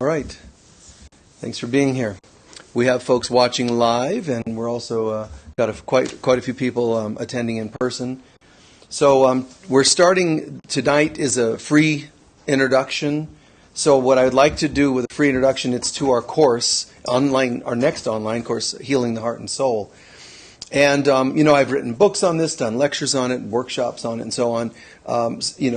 All right. Thanks for being here. We have folks watching live, and we're also got quite a few people attending in person. So we're starting tonight is a free introduction. So what I'd like to do with a free introduction, it's to our course, our next online course, Healing the Heart and Soul. And, I've written books on this, done lectures on it, workshops on it, and so on.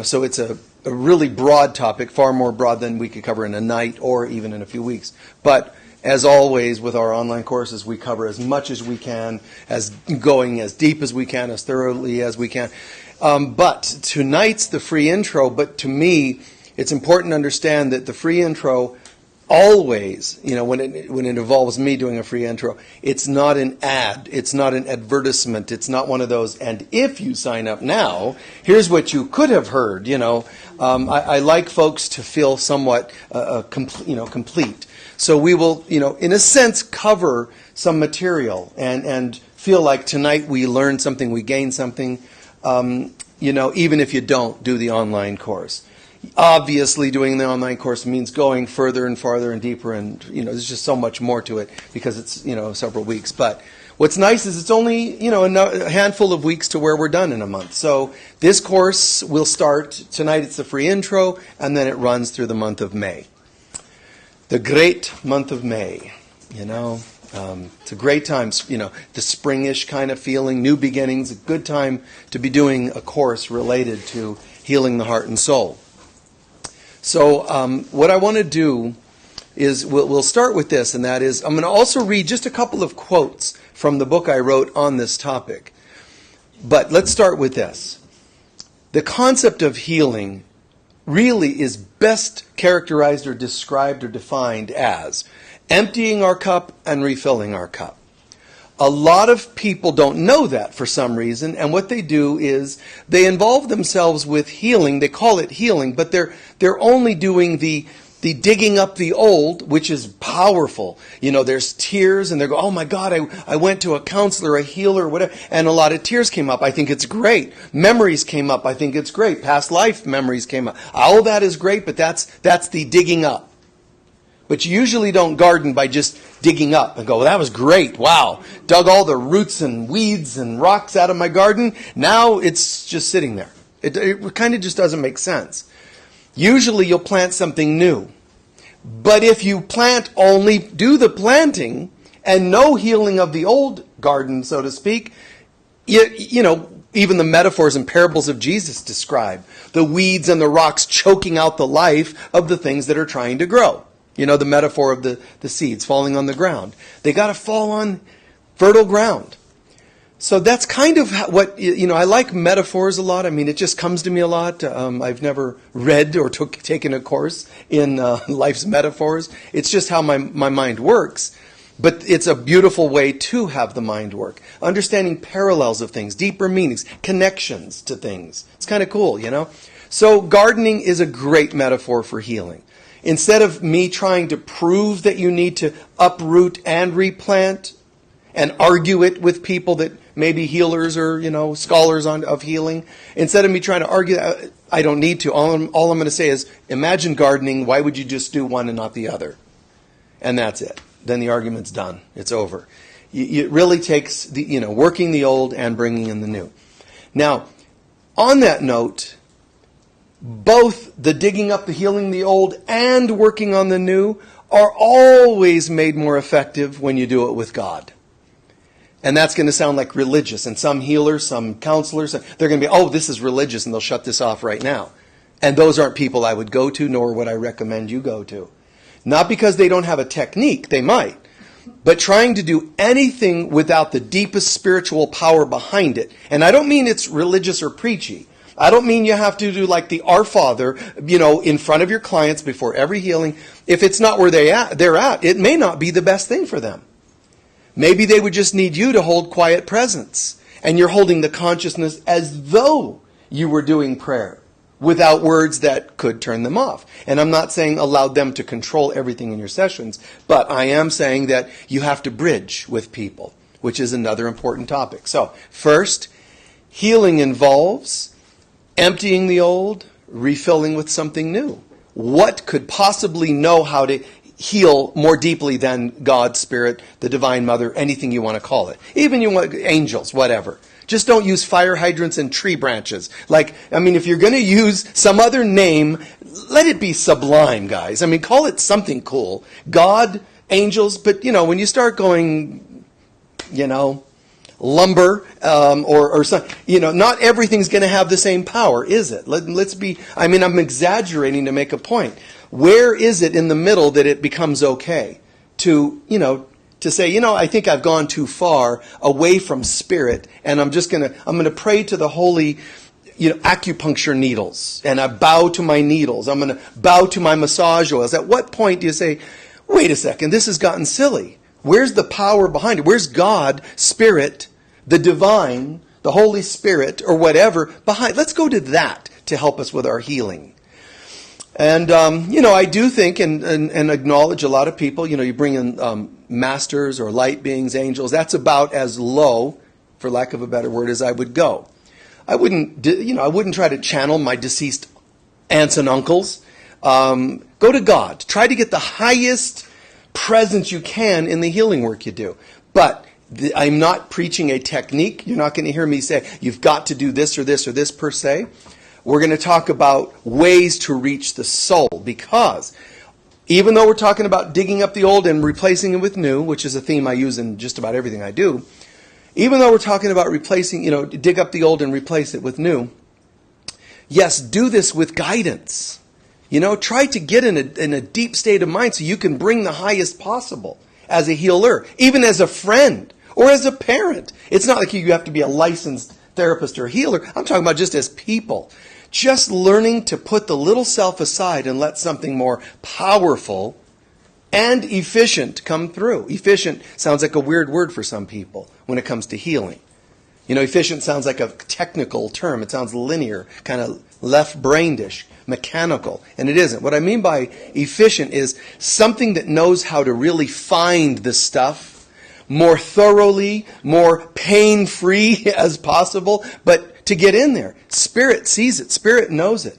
So it's a really broad topic, far more broad than we could cover in a night or even in a few weeks. But as always with our online courses, we cover as much as we can, as going as deep as we can, as thoroughly as we can. But tonight's the free intro, but to me, it's important to understand that the free intro always, when it involves me doing a free intro, it's not an ad, it's not an advertisement, it's not one of those, and if you sign up now, here's what you could have heard, I like folks to feel somewhat complete. So we will, in a sense, cover some material and feel like tonight we learned something, we gained something, even if you don't do the online course. Obviously, doing the online course means going further and farther and deeper, and there's just so much more to it because it's several weeks. But what's nice is it's only a handful of weeks to where we're done in a month. So this course will start tonight. It's the free intro, and then it runs through the month of May. The great month of May. It's a great time. The springish kind of feeling, new beginnings. A good time to be doing a course related to healing the heart and soul. So what I want to do is we'll start with this, and that is I'm going to also read just a couple of quotes from the book I wrote on this topic. But let's start with this. The concept of healing really is best characterized or described or defined as emptying our cup and refilling our cup. A lot of people don't know that for some reason, and what they do is they involve themselves with healing. They call it healing, but they're only doing the digging up the old, which is powerful. There's tears, and they go, "Oh my God, I went to a counselor, a healer, whatever," and a lot of tears came up. I think it's great. Memories came up. I think it's great. Past life memories came up. All that is great, but that's the digging up. But you usually don't garden by just digging up and go, "That was great. Wow. Dug all the roots and weeds and rocks out of my garden. Now it's just sitting there." It kind of just doesn't make sense. Usually you'll plant something new. But if you only do the planting and no healing of the old garden, so to speak, even the metaphors and parables of Jesus describe the weeds and the rocks choking out the life of the things that are trying to grow. The metaphor of the seeds falling on the ground. They got to fall on fertile ground. So that's kind of what, I like metaphors a lot. I mean, it just comes to me a lot. I've never read or taken a course in life's metaphors. It's just how my mind works. But it's a beautiful way to have the mind work. Understanding parallels of things, deeper meanings, connections to things. It's kind of cool, So gardening is a great metaphor for healing. Instead of me trying to prove that you need to uproot and replant and argue it with people that may be healers or, scholars of healing, instead of me trying to argue that, I don't need to. All I'm going to say is, imagine gardening. Why would you just do one and not the other? And that's it. Then the argument's done. It's over. It really takes working the old and bringing in the new. Now, on that note, both the digging up, the healing the old, and working on the new are always made more effective when you do it with God. And that's going to sound like religious. And some healers, some counselors, they're going to be, "Oh, this is religious," and they'll shut this off right now. And those aren't people I would go to, nor would I recommend you go to. Not because they don't have a technique, they might. But trying to do anything without the deepest spiritual power behind it. And I don't mean it's religious or preachy. I don't mean you have to do like the Our Father, in front of your clients before every healing. If it's not where they're at, it may not be the best thing for them. Maybe they would just need you to hold quiet presence. And you're holding the consciousness as though you were doing prayer without words that could turn them off. And I'm not saying allow them to control everything in your sessions, but I am saying that you have to bridge with people, which is another important topic. So first, healing involves emptying the old, refilling with something new. what could possibly know how to heal more deeply than God, Spirit, the Divine Mother, anything you want to call it. Even you want angels, whatever. Just don't use fire hydrants and tree branches. If you're going to use some other name, let it be sublime, guys. Call it something cool. God, angels, but, when you start going, lumber, or something, not everything's going to have the same power, is it? Let's be, I'm exaggerating to make a point. Where is it in the middle that it becomes okay to say, I think I've gone too far away from Spirit, and I'm going to pray to the holy, acupuncture needles, and I bow to my needles. I'm going to bow to my massage oils. At what point do you say, wait a second, this has gotten silly? Where's the power behind it? Where's God, Spirit, the divine, the Holy Spirit, or whatever behind? Let's go to that to help us with our healing. And, I do think and acknowledge a lot of people, you bring in masters or light beings, angels. That's about as low, for lack of a better word, as I would go. I wouldn't try to channel my deceased aunts and uncles. Go to God. Try to get the highest presence you can in the healing work you do. But I'm not preaching a technique. You're not going to hear me say, you've got to do this or this or this per se. We're going to talk about ways to reach the soul, because even though we're talking about digging up the old and replacing it with new, which is a theme I use in just about everything I do, even though we're talking about replacing, dig up the old and replace it with new, yes, do this with guidance. Try to get in a deep state of mind so you can bring the highest possible as a healer, even as a friend or as a parent. It's not like you have to be a licensed therapist or healer. I'm talking about just as people. Just learning to put the little self aside and let something more powerful and efficient come through. Efficient sounds like a weird word for some people when it comes to healing. Efficient sounds like a technical term. It sounds linear, kind of left-brainedish, mechanical, and it isn't. What I mean by efficient is something that knows how to really find the stuff more thoroughly, more pain-free as possible, but to get in there. Spirit sees it. Spirit knows it.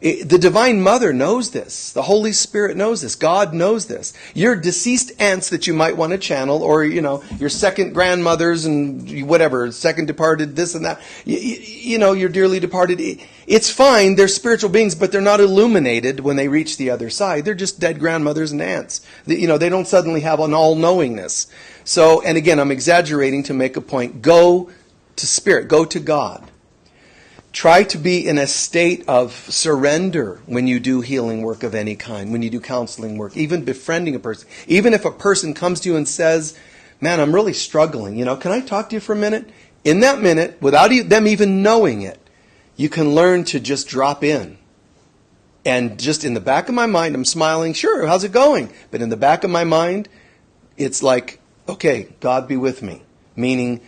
The Divine Mother knows this. The Holy Spirit knows this. God knows this. Your deceased aunts that you might want to channel, or, your second grandmothers and whatever, second departed, this and that, your dearly departed, it's fine. They're spiritual beings, but they're not illuminated when they reach the other side. They're just dead grandmothers and aunts. They don't suddenly have an all-knowingness. So, and again, I'm exaggerating to make a point. Go to Spirit. Go to God. Try to be in a state of surrender when you do healing work of any kind, when you do counseling work, even befriending a person. Even if a person comes to you and says, man, I'm really struggling, can I talk to you for a minute? In that minute, without them even knowing it, you can learn to just drop in. And just in the back of my mind, I'm smiling, sure, how's it going? But in the back of my mind, it's like, okay, God be with me. Meaning,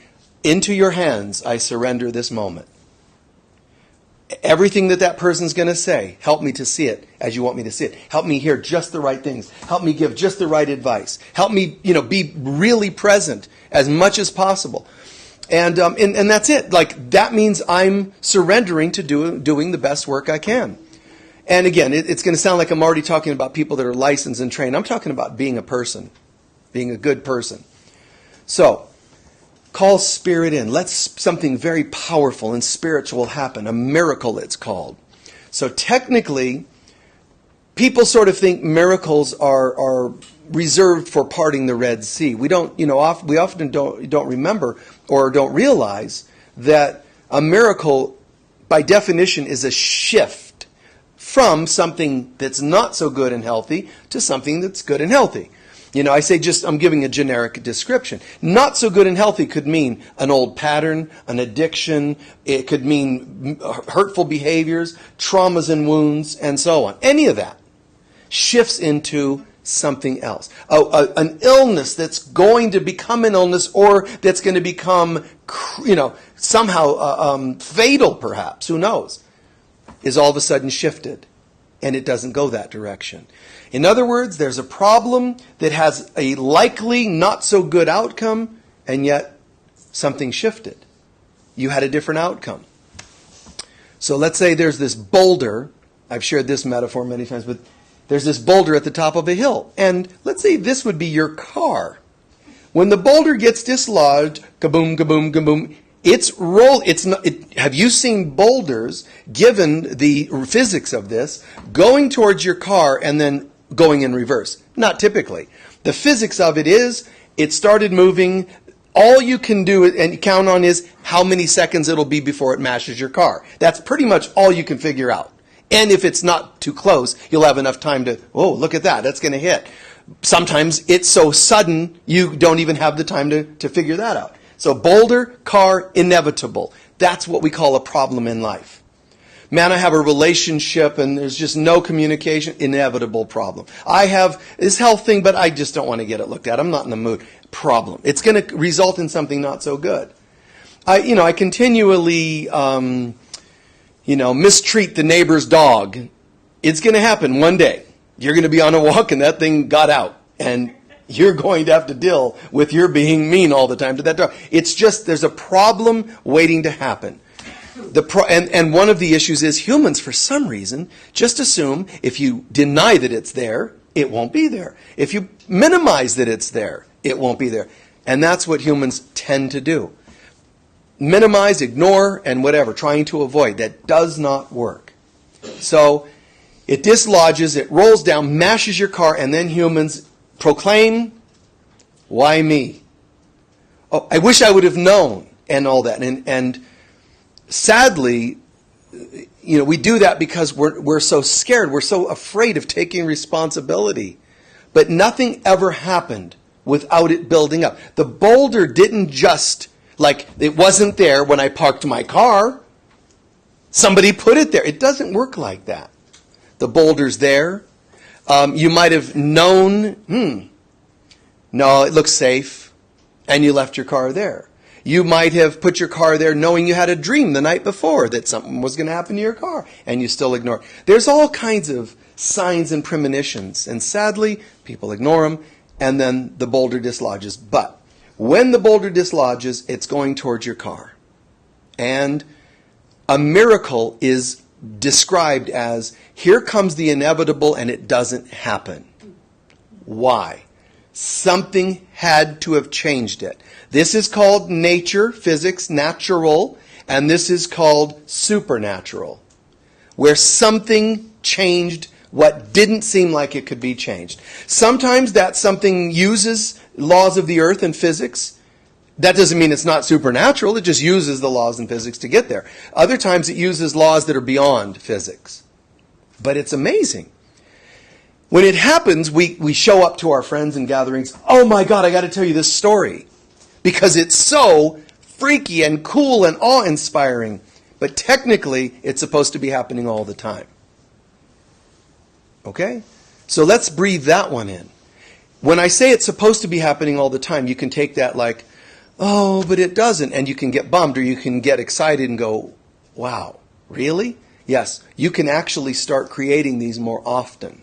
into your hands, I surrender this moment. Everything that person's going to say, help me to see it as you want me to see it. Help me hear just the right things. Help me give just the right advice. Help me, be really present as much as possible. And that's it. That means I'm surrendering to doing the best work I can. And again, it's going to sound like I'm already talking about people that are licensed and trained. I'm talking about being a person, being a good person. So, call Spirit in. Let something very powerful and spiritual happen. A miracle, it's called. So technically, people sort of think miracles are reserved for parting the Red Sea. We don't, we often don't remember or don't realize that a miracle, by definition, is a shift from something that's not so good and healthy to something that's good and healthy. I say I'm giving a generic description. Not so good and healthy could mean an old pattern, an addiction. It could mean hurtful behaviors, traumas and wounds, and so on. Any of that shifts into something else. An illness that's going to become an illness, or that's going to become, somehow fatal perhaps, who knows, is all of a sudden shifted. And it doesn't go that direction. In other words, there's a problem that has a likely not so good outcome, and yet something shifted. You had a different outcome. So let's say there's this boulder I've shared this metaphor many times, but there's this boulder at the top of a hill. And let's say this would be your car. When the boulder gets dislodged, kaboom, kaboom, kaboom, have you seen boulders, given the physics of this, going towards your car and then going in reverse? Not typically. The physics of it is, it started moving. All you can do and count on is how many seconds it'll be before it mashes your car. That's pretty much all you can figure out. And if it's not too close, you'll have enough time to, oh, look at that, that's going to hit. Sometimes it's so sudden, you don't even have the time to figure that out. So boulder, car, inevitable. That's what we call a problem in life. Man, I have a relationship and there's just no communication, inevitable problem. I have this health thing, but I just don't want to get it looked at. I'm not in the mood. Problem. It's going to result in something not so good. I continually, mistreat the neighbor's dog. It's going to happen one day. You're going to be on a walk and that thing got out. And you're going to have to deal with your being mean all the time to that dog. It's just, there's a problem waiting to happen. And one of the issues is humans, for some reason, just assume if you deny that it's there, it won't be there. If you minimize that it's there, it won't be there. And that's what humans tend to do. Minimize, ignore, and whatever, trying to avoid. That does not work. So it dislodges, it rolls down, mashes your car, and then humans proclaim, why me? Oh, I wish I would have known, and all that. And sadly, we do that because we're so scared, we're so afraid of taking responsibility. But nothing ever happened without it building up. The boulder didn't just, it wasn't there when I parked my car. Somebody put it there. It doesn't work like that. The boulder's there. You might have known, no, it looks safe, and you left your car there. You might have put your car there knowing you had a dream the night before that something was going to happen to your car, and you still ignore it. There's all kinds of signs and premonitions, and sadly, people ignore them, and then the boulder dislodges. But when the boulder dislodges, it's going towards your car. And a miracle is described as, here comes the inevitable and it doesn't happen. Why? Something had to have changed it. This is called nature, physics, natural, and this is called supernatural, where something changed what didn't seem like it could be changed. Sometimes that something uses laws of the earth and physics. That doesn't mean it's not supernatural. It just uses the laws and physics to get there. Other times it uses laws that are beyond physics. But it's amazing. When it happens, we show up to our friends and gatherings. Oh my God, I got to tell you this story. Because it's so freaky and cool and awe-inspiring. But technically, it's supposed to be happening all the time. Okay? So let's breathe that one in. When I say it's supposed to be happening all the time, you can take that like, oh, but it doesn't. And you can get bummed or you can get excited and go, wow, really? Yes, you can actually start creating these more often.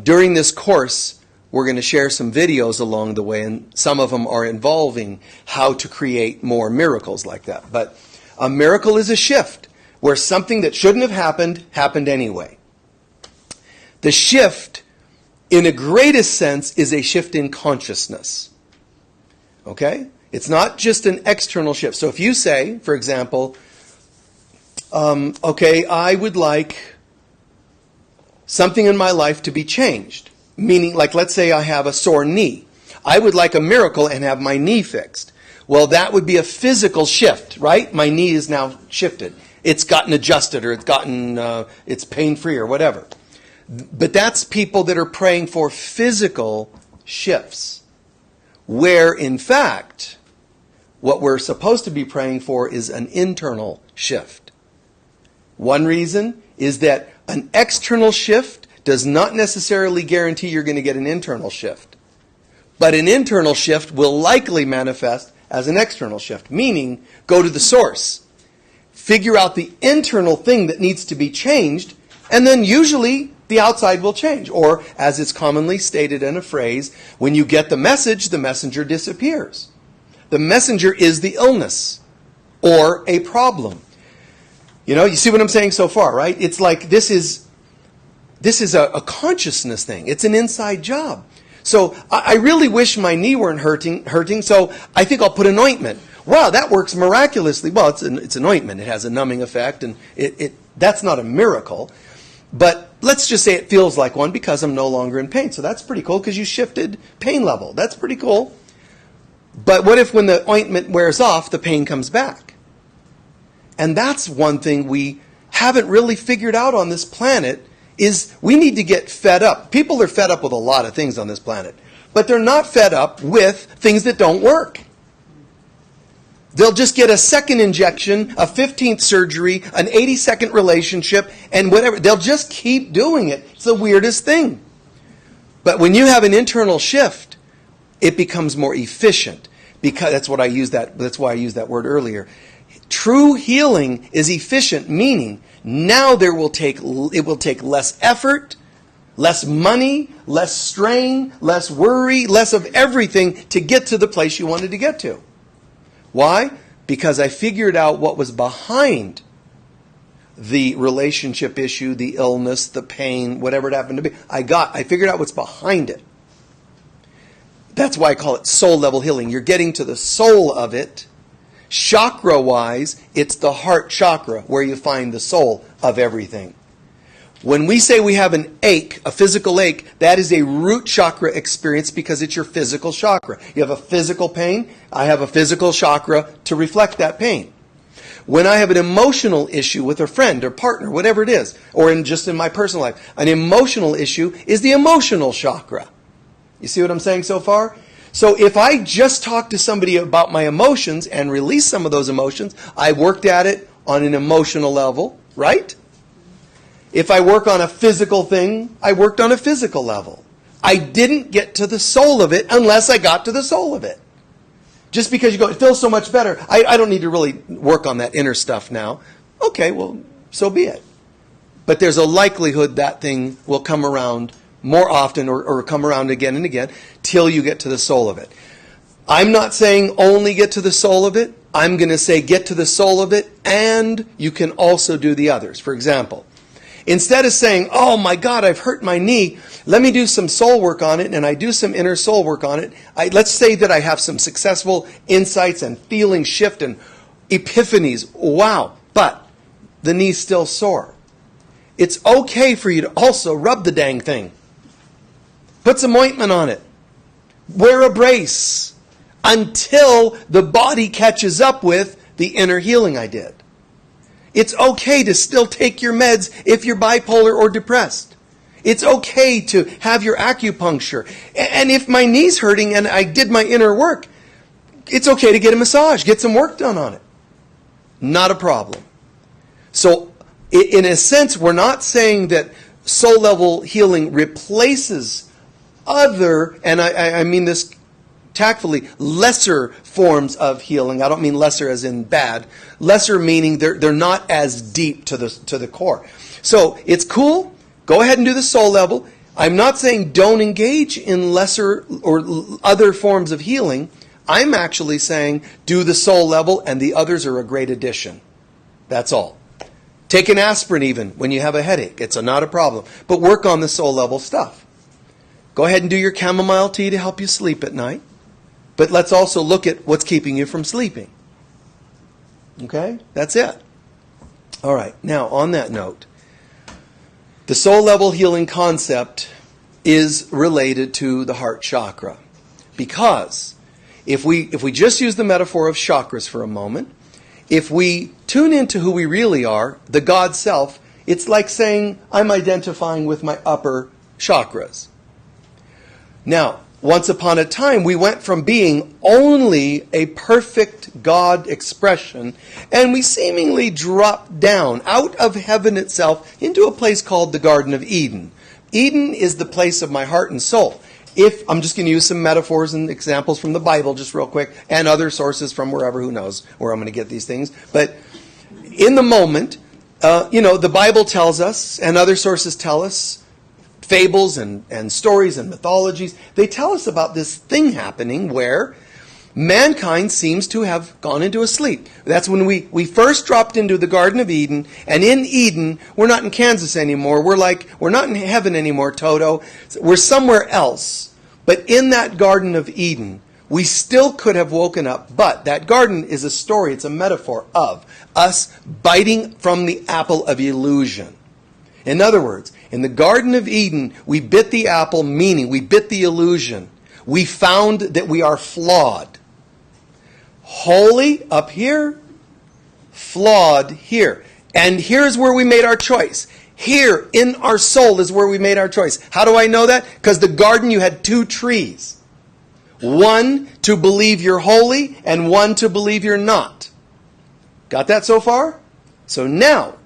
During this course, we're going to share some videos along the way, and some of them are involving how to create more miracles like that. But a miracle is a shift where something that shouldn't have happened, happened anyway. The shift, in a greatest sense, is a shift in consciousness. Okay? It's not just an external shift. So if you say, for example, okay, I would like something in my life to be changed. Meaning, like, let's say I have a sore knee. I would like a miracle and have my knee fixed. Well, that would be a physical shift, right? My knee is now shifted. It's gotten adjusted, or it's pain-free, or whatever. But that's people that are praying for physical shifts. Where, in fact, what we're supposed to be praying for is an internal shift. One reason is that an external shift does not necessarily guarantee you're going to get an internal shift. But an internal shift will likely manifest as an external shift, meaning go to the source. Figure out the internal thing that needs to be changed, and then usually the outside will change. Or, as it's commonly stated in a phrase, when you get the message, the messenger disappears. The messenger is the illness or a problem. You see what I'm saying so far, right? It's like this is a consciousness thing. It's an inside job. So I really wish my knee weren't hurting, so I think I'll put an ointment. Wow, that works miraculously. Well, it's an ointment. It has a numbing effect, and that's not a miracle. But let's just say it feels like one because I'm no longer in pain. So that's pretty cool because you shifted pain level. That's pretty cool. But what if when the ointment wears off, the pain comes back? And that's one thing we haven't really figured out on this planet is we need to get fed up. People are fed up with a lot of things on this planet, but they're not fed up with things that don't work. They'll just get a second injection, a 15th surgery, an 82nd relationship, and whatever. They'll just keep doing it. It's the weirdest thing. But when you have an internal shift, it becomes more efficient. Because that's why I used that word earlier. True healing is efficient, meaning now it will take less effort, less money, less strain, less worry, less of everything to get to the place you wanted to get to. Why? Because I figured out what was behind the relationship issue, the illness, the pain, whatever it happened to be. I figured out what's behind it. That's why I call it soul level healing. You're getting to the soul of it. Chakra-wise, it's the heart chakra where you find the soul of everything. When we say we have an ache, a physical ache, that is a root chakra experience because it's your physical chakra. You have a physical pain, I have a physical chakra to reflect that pain. When I have an emotional issue with a friend or partner, whatever it is, or just in my personal life, an emotional issue is the emotional chakra. You see what I'm saying so far? So if I just talk to somebody about my emotions and release some of those emotions, I worked at it on an emotional level, right? If I work on a physical thing, I worked on a physical level. I didn't get to the soul of it unless I got to the soul of it. Just because you go, it feels so much better. I don't need to really work on that inner stuff now. Okay, well, so be it. But there's a likelihood that thing will come around more often or come around again and again till you get to the soul of it. I'm not saying only get to the soul of it. I'm going to say get to the soul of it and you can also do the others. For example, instead of saying, oh my God, I've hurt my knee, let me do some soul work on it, and I do some inner soul work on it. Let's say that I have some successful insights and feeling shift and epiphanies. Wow, but the knee's still sore. It's okay for you to also rub the dang thing. Put some ointment on it. Wear a brace until the body catches up with the inner healing I did. It's okay to still take your meds if you're bipolar or depressed. It's okay to have your acupuncture. And if my knee's hurting and I did my inner work, it's okay to get a massage, get some work done on it. Not a problem. So, in a sense, we're not saying that soul level healing replaces other, and I mean this tactfully, lesser forms of healing. I don't mean lesser as in bad. Lesser meaning they're not as deep to the core. So it's cool. Go ahead and do the soul level. I'm not saying don't engage in lesser or other forms of healing. I'm actually saying do the soul level and the others are a great addition. That's all. Take an aspirin even when you have a headache. It's not a problem. But work on the soul level stuff. Go ahead and do your chamomile tea to help you sleep at night. But let's also look at what's keeping you from sleeping. Okay? That's it. All right. Now, on that note, the soul level healing concept is related to the heart chakra. Because if we just use the metaphor of chakras for a moment, if we tune into who we really are, the God self, it's like saying, I'm identifying with my upper chakras. Now, once upon a time, we went from being only a perfect God expression, and we seemingly dropped down out of heaven itself into a place called the Garden of Eden. Eden is the place of my heart and soul. If I'm just going to use some metaphors and examples from the Bible just real quick, and other sources from wherever, who knows where I'm going to get these things. But in the moment, the Bible tells us, and other sources tell us, fables and stories and mythologies, they tell us about this thing happening where mankind seems to have gone into a sleep. That's when we first dropped into the Garden of Eden, and in Eden, we're not in Kansas anymore. We're not in heaven anymore, Toto. We're somewhere else. But in that Garden of Eden, we still could have woken up, but that garden is a story, it's a metaphor of us biting from the apple of illusion. In other words, in the Garden of Eden, we bit the apple, meaning we bit the illusion. We found that we are flawed. Holy up here, flawed here. And here's where we made our choice. Here in our soul is where we made our choice. How do I know that? Because the garden, you had two trees. One to believe you're holy and one to believe you're not. Got that so far? So now,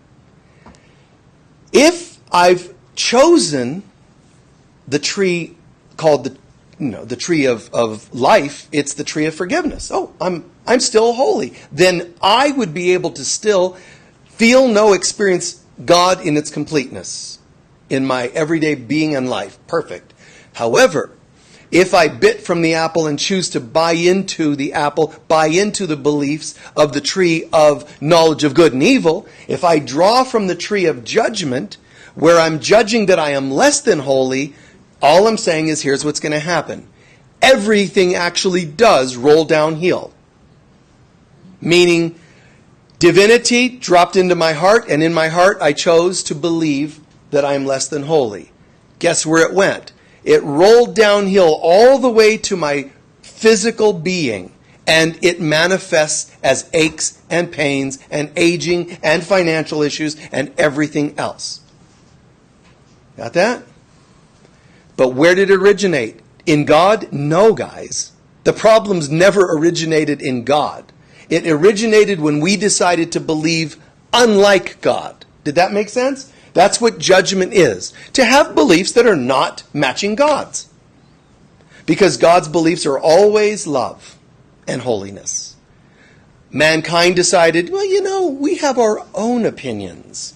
if I've chosen the tree called the tree of life, it's the tree of forgiveness. Oh, I'm still holy. Then I would be able to still feel, know, experience God in its completeness in my everyday being and life. Perfect. However, if I bit from the apple and choose to buy into the apple, buy into the beliefs of the tree of knowledge of good and evil, if I draw from the tree of judgment, where I'm judging that I am less than holy, all I'm saying is here's what's going to happen. Everything actually does roll downhill. Meaning, divinity dropped into my heart, and in my heart I chose to believe that I am less than holy. Guess where it went? It rolled downhill all the way to my physical being, and it manifests as aches and pains and aging and financial issues and everything else. Got that? But where did it originate? In God? No, guys. The problems never originated in God. It originated when we decided to believe unlike God. Did that make sense? That's what judgment is. To have beliefs that are not matching God's. Because God's beliefs are always love and holiness. Mankind decided, well, we have our own opinions.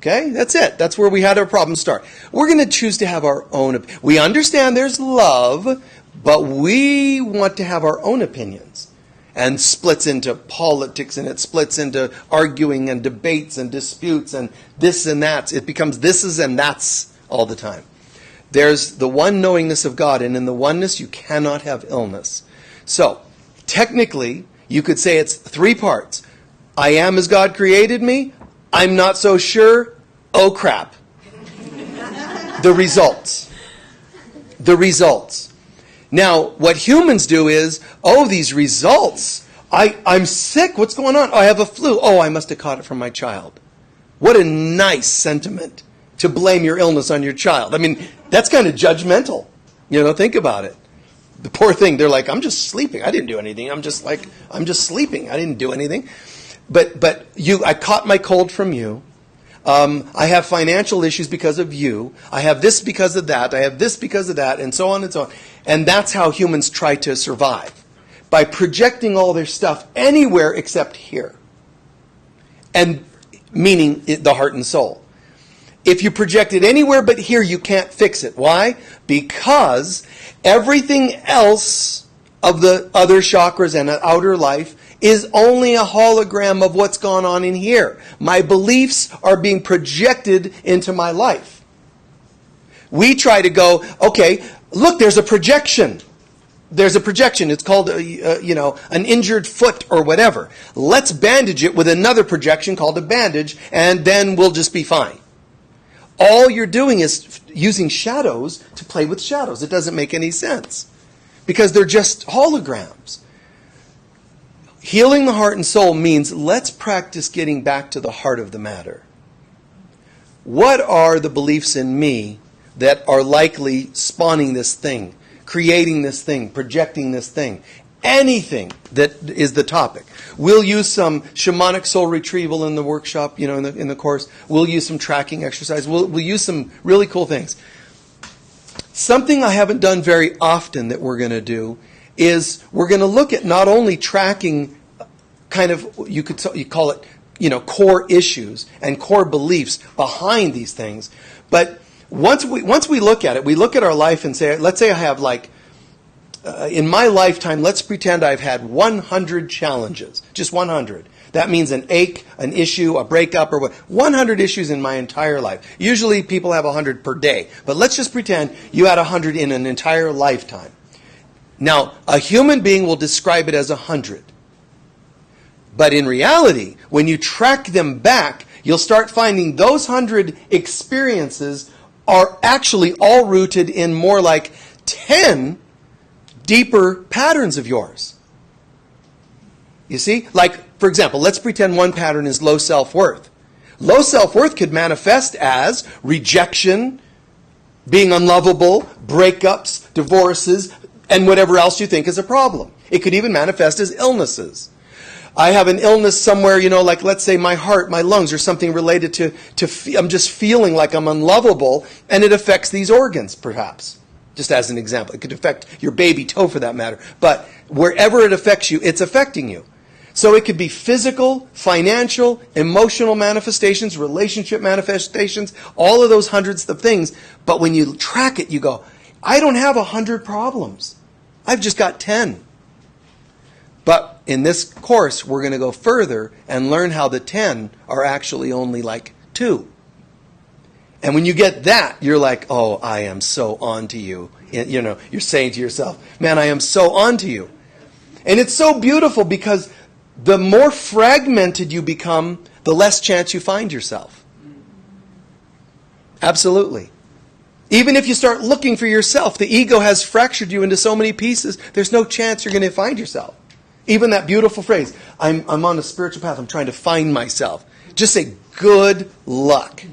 Okay, that's it. That's where we had our problem start. We're going to choose to have our own. We understand there's love, but we want to have our own opinions. And splits into politics, and it splits into arguing and debates and disputes and this and that. It becomes thises and that's all the time. There's the one knowingness of God, and in the oneness you cannot have illness. So, technically, you could say it's three parts. I am as God created me. I'm not so sure. Oh, crap. The results. The results. Now, what humans do is, these results. I'm sick. What's going on? I have a flu. I must have caught it from my child. What a nice sentiment to blame your illness on your child. I mean, that's kind of judgmental. Think about it. The poor thing, they're like, I'm just sleeping. I didn't do anything. I'm just sleeping. I didn't do anything. But I caught my cold from you. I have financial issues because of you. I have this because of that. I have this because of that, and so on and so on. And that's how humans try to survive. By projecting all their stuff anywhere except here. And meaning the heart and soul. If you project it anywhere but here, you can't fix it. Why? Because everything else of the other chakras and outer life is only a hologram of what's gone on in here. My beliefs are being projected into my life. We try to go, okay, look, there's a projection. There's a projection. It's called, an injured foot or whatever. Let's bandage it with another projection called a bandage, and then we'll just be fine. All you're doing is using shadows to play with shadows. It doesn't make any sense because they're just holograms. Healing the heart and soul means let's practice getting back to the heart of the matter. What are the beliefs in me that are likely spawning this thing, creating this thing, projecting this thing? Anything that is the topic. We'll use some shamanic soul retrieval in the workshop, in the course. We'll use some tracking exercise. We'll use some really cool things. Something I haven't done very often that we're going to do is we're going to look at not only tracking kind of, you call it, core issues and core beliefs behind these things, but once we look at it, we look at our life and say, let's say I have in my lifetime, let's pretend I've had 100 challenges, just 100. That means an ache, an issue, a breakup, or what. 100 issues in my entire life. Usually people have 100 per day. But let's just pretend you had 100 in an entire lifetime. Now, a human being will describe it as 100. But in reality, when you track them back, you'll start finding those 100 experiences are actually all rooted in more like 10 deeper patterns of yours. You see? Like, for example, let's pretend one pattern is low self-worth. Low self-worth could manifest as rejection, being unlovable, breakups, divorces, and whatever else you think is a problem. It could even manifest as illnesses. I have an illness somewhere, like let's say my heart, my lungs, or something related to I'm just feeling like I'm unlovable, and it affects these organs, perhaps. Just as an example. It could affect your baby toe for that matter. But wherever it affects you, it's affecting you. So it could be physical, financial, emotional manifestations, relationship manifestations, all of those hundreds of things. But when you track it, you go, I don't have 100 problems. I've just got 10. But in this course, we're going to go further and learn how the 10 are actually only like 2. And when you get that, you're like, oh, I am so on to you. You're saying to yourself, man, I am so on to you. And it's so beautiful because the more fragmented you become, the less chance you find yourself. Absolutely. Even if you start looking for yourself, the ego has fractured you into so many pieces, there's no chance you're going to find yourself. Even that beautiful phrase, I'm on a spiritual path, I'm trying to find myself. Just say, good luck.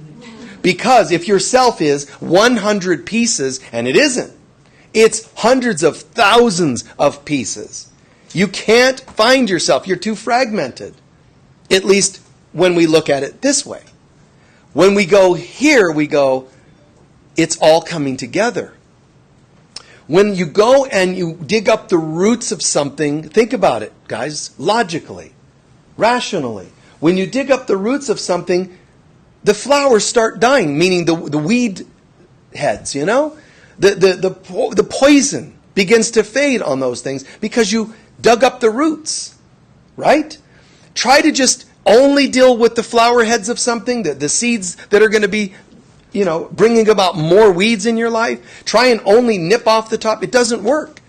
Because if your self is 100 pieces, and it isn't, it's hundreds of thousands of pieces. You can't find yourself. You're too fragmented. At least when we look at it this way. When we go here, we go, it's all coming together. When you go and you dig up the roots of something, think about it, guys, logically, rationally. When you dig up the roots of something, the flowers start dying, meaning the weed heads, The poison begins to fade on those things because you dug up the roots, right? Try to just only deal with the flower heads of something, the seeds that are going to be, bringing about more weeds in your life. Try and only nip off the top. It doesn't work.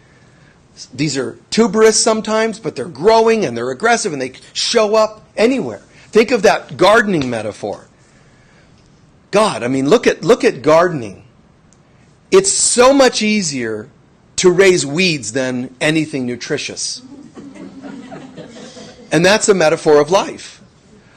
These are tuberous sometimes, but they're growing and they're aggressive and they show up anywhere. Think of that gardening metaphor. God, look at gardening. It's so much easier to raise weeds than anything nutritious. And that's a metaphor of life.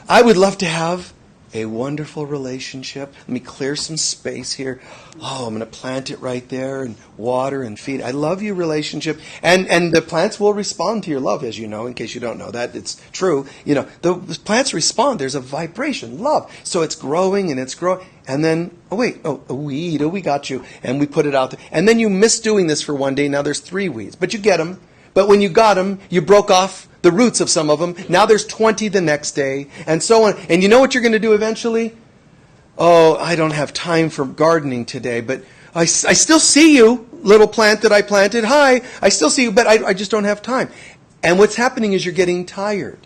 I would love to have a wonderful relationship. Let me clear some space here. Oh, I'm going to plant it right there and water and feed. I love you, relationship. And the plants will respond to your love, as you know, in case you don't know that. It's true. The plants respond. There's a vibration, love. So it's growing and it's growing. And then, a weed. We got you. And we put it out there. And then you miss doing this for one day. Now there's 3 weeds. But you get them. But when you got them, you broke off the roots of some of them. Now there's 20 the next day, and so on. And you know what you're going to do eventually? Oh, I don't have time for gardening today, but I still see you, little plant that I planted. Hi, I still see you, but I just don't have time. And what's happening is you're getting tired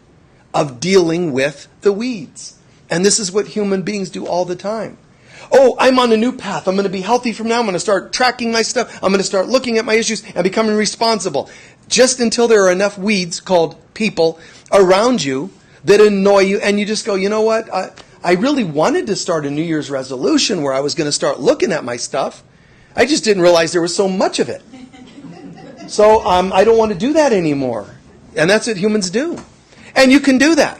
of dealing with the weeds. And this is what human beings do all the time. Oh, I'm on a new path. I'm going to be healthy from now. I'm going to start tracking my stuff. I'm going to start looking at my issues and becoming responsible. Just until there are enough weeds called people around you that annoy you. And you just go, you know what? I really wanted to start a New Year's resolution where I was going to start looking at my stuff. I just didn't realize there was so much of it. So I don't want to do that anymore. And that's what humans do. And you can do that.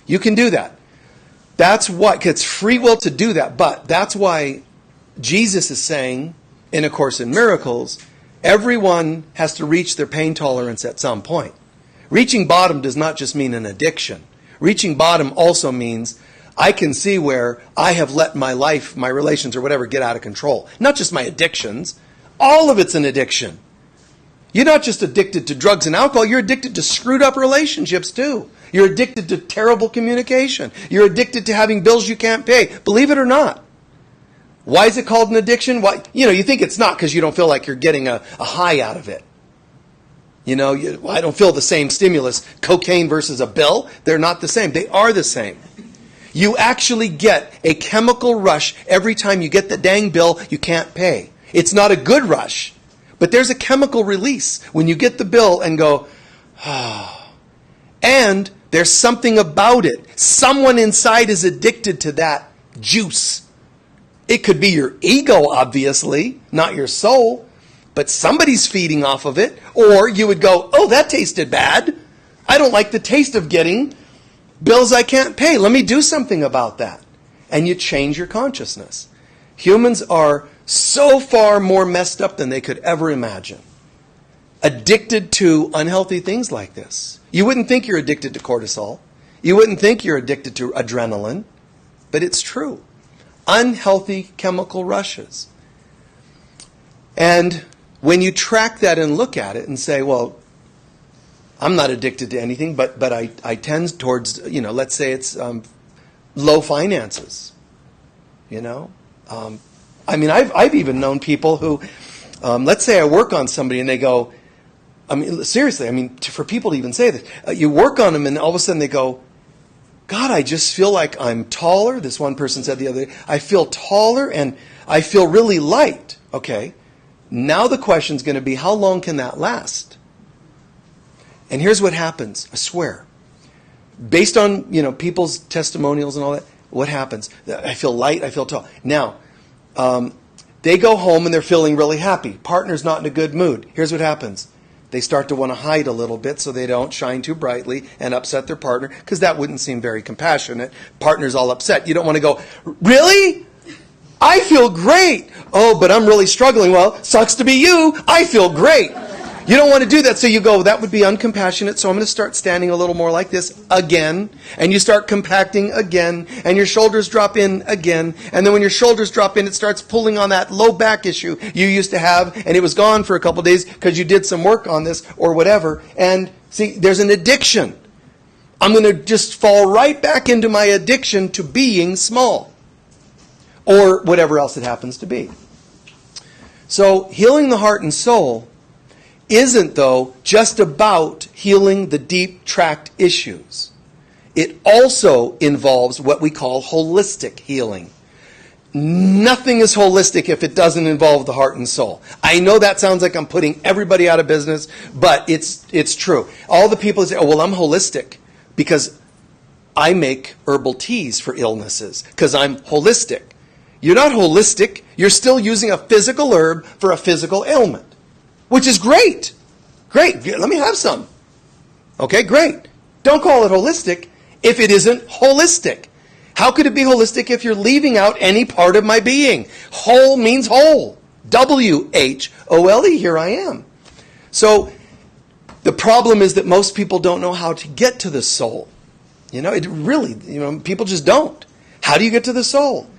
You can do that. That's what, it's free will to do that. But that's why Jesus is saying, in A Course in Miracles, everyone has to reach their pain tolerance at some point. Reaching bottom does not just mean an addiction. Reaching bottom also means I can see where I have let my life, my relations or whatever get out of control. Not just my addictions. All of it's an addiction. You're not just addicted to drugs and alcohol. You're addicted to screwed up relationships too. You're addicted to terrible communication. You're addicted to having bills you can't pay. Believe it or not. Why is it called an addiction? Why? You think it's not because you don't feel like you're getting a high out of it. You know, I don't feel the same stimulus. Cocaine versus a bill, they're not the same. They are the same. You actually get a chemical rush every time you get the dang bill you can't pay. It's not a good rush, but there's a chemical release when you get the bill and go, ah. And there's something about it. Someone inside is addicted to that juice. It could be your ego, obviously, not your soul, but somebody's feeding off of it. Or you would go, oh, that tasted bad. I don't like the taste of getting bills I can't pay. Let me do something about that. And you change your consciousness. Humans are so far more messed up than they could ever imagine. Addicted to unhealthy things like this. You wouldn't think you're addicted to cortisol. You wouldn't think you're addicted to adrenaline. But it's true. Unhealthy chemical rushes. And when you track that and look at it and say, well, I'm not addicted to anything, but I tend towards, let's say it's low finances. I've even known people who, let's say I work on somebody and they go, seriously, for people to even say this, you work on them and all of a sudden they go, God, I just feel like I'm taller. This one person said the other day, I feel taller and I feel really light. Okay, now the question's going to be, how long can that last? And here's what happens, I swear. Based on, people's testimonials and all that, what happens? I feel light, I feel tall. Now, they go home and they're feeling really happy. Partner's not in a good mood. Here's what happens. They start to want to hide a little bit so they don't shine too brightly and upset their partner, because that wouldn't seem very compassionate. Partner's all upset. You don't want to go, really? I feel great. Oh, but I'm really struggling. Well, sucks to be you. I feel great. You don't want to do that, so you go, that would be uncompassionate, so I'm going to start standing a little more like this again, and you start compacting again, and your shoulders drop in again, and then when your shoulders drop in, it starts pulling on that low back issue you used to have, and it was gone for a couple of days because you did some work on this or whatever, and see, there's an addiction. I'm going to just fall right back into my addiction to being small, or whatever else it happens to be. So, healing the heart and soul isn't, though, just about healing the deep tract issues. It also involves what we call holistic healing. Nothing is holistic if it doesn't involve the heart and soul. I know that sounds like I'm putting everybody out of business, but it's true. All the people say, oh, well, I'm holistic because I make herbal teas for illnesses because I'm holistic. You're not holistic. You're still using a physical herb for a physical ailment. Which is great. Great. Let me have some. Okay, great. Don't call it holistic if it isn't holistic. How could it be holistic if you're leaving out any part of my being? Whole means whole. W-H-O-L-E. Here I am. So the problem is that most people don't know how to get to the soul. People just don't. How do you get to the soul?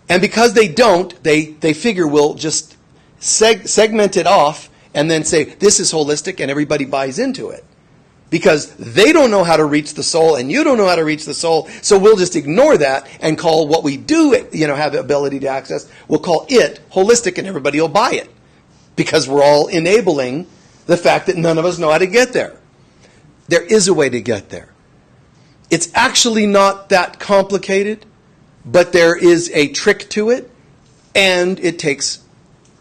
And because they don't, they figure we'll just segment it off and then say, this is holistic, and everybody buys into it. Because they don't know how to reach the soul, and you don't know how to reach the soul, so we'll just ignore that and call what we do, have the ability to access, we'll call it holistic, and everybody will buy it. Because we're all enabling the fact that none of us know how to get there. There is a way to get there. It's actually not that complicated, but there is a trick to it, and it takes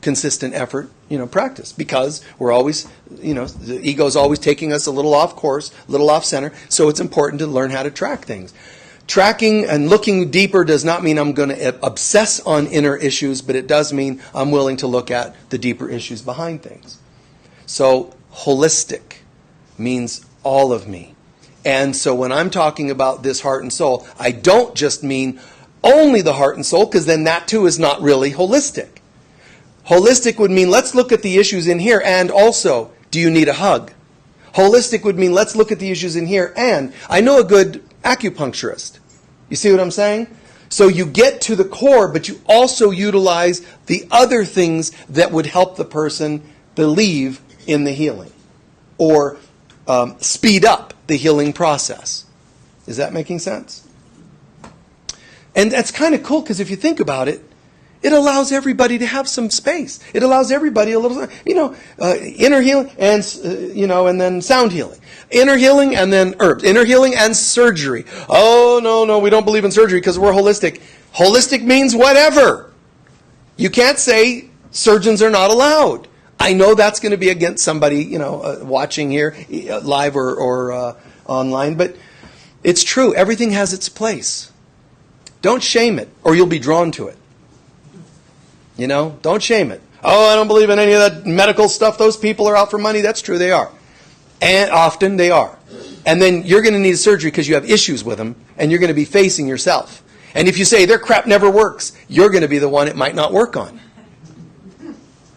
consistent effort, practice, because we're always, the ego's always taking us a little off course, a little off center, so it's important to learn how to track things. Tracking and looking deeper does not mean I'm going to obsess on inner issues, but it does mean I'm willing to look at the deeper issues behind things. So, holistic means all of me. And so when I'm talking about this heart and soul, I don't just mean only the heart and soul, because then that too is not really holistic. Holistic would mean, let's look at the issues in here, and also, do you need a hug? Holistic would mean, let's look at the issues in here, and I know a good acupuncturist. You see what I'm saying? So you get to the core, but you also utilize the other things that would help the person believe in the healing, or speed up the healing process. Is that making sense? And that's kind of cool, because if you think about it, It allows everybody to have some space. It allows everybody a little, inner healing and, and then sound healing. Inner healing and then herbs. Inner healing and surgery. Oh, no, we don't believe in surgery because we're holistic. Holistic means whatever. You can't say surgeons are not allowed. I know that's going to be against somebody, watching here live or online, but it's true. Everything has its place. Don't shame it or you'll be drawn to it. Don't shame it. Oh, I don't believe in any of that medical stuff. Those people are out for money. That's true, they are. And often they are. And then you're going to need surgery because you have issues with them, and you're going to be facing yourself. And if you say their crap never works, you're going to be the one it might not work on.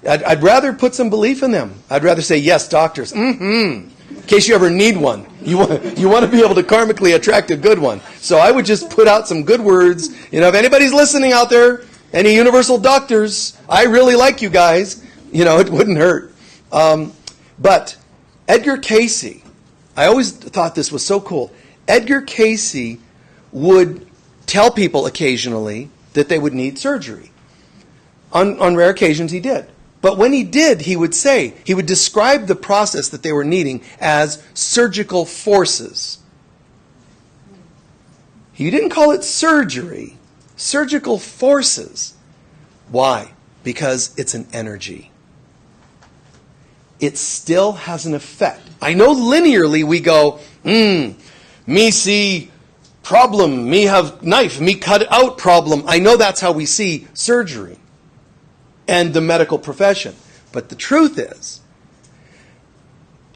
I'd rather put some belief in them. I'd rather say, yes, doctors, in case you ever need one. You want to be able to karmically attract a good one. So I would just put out some good words. If anybody's listening out there, any universal doctors, I really like you guys. It wouldn't hurt. But Edgar Cayce, I always thought this was so cool. Edgar Cayce would tell people occasionally that they would need surgery. On rare occasions he did. But when he did, he would describe the process that they were needing as surgical forces. He didn't call it surgery. Surgical forces. Why? Because it's an energy. It still has an effect. I know linearly we go, me see problem, me have knife, me cut out problem. I know that's how we see surgery and the medical profession. But the truth is,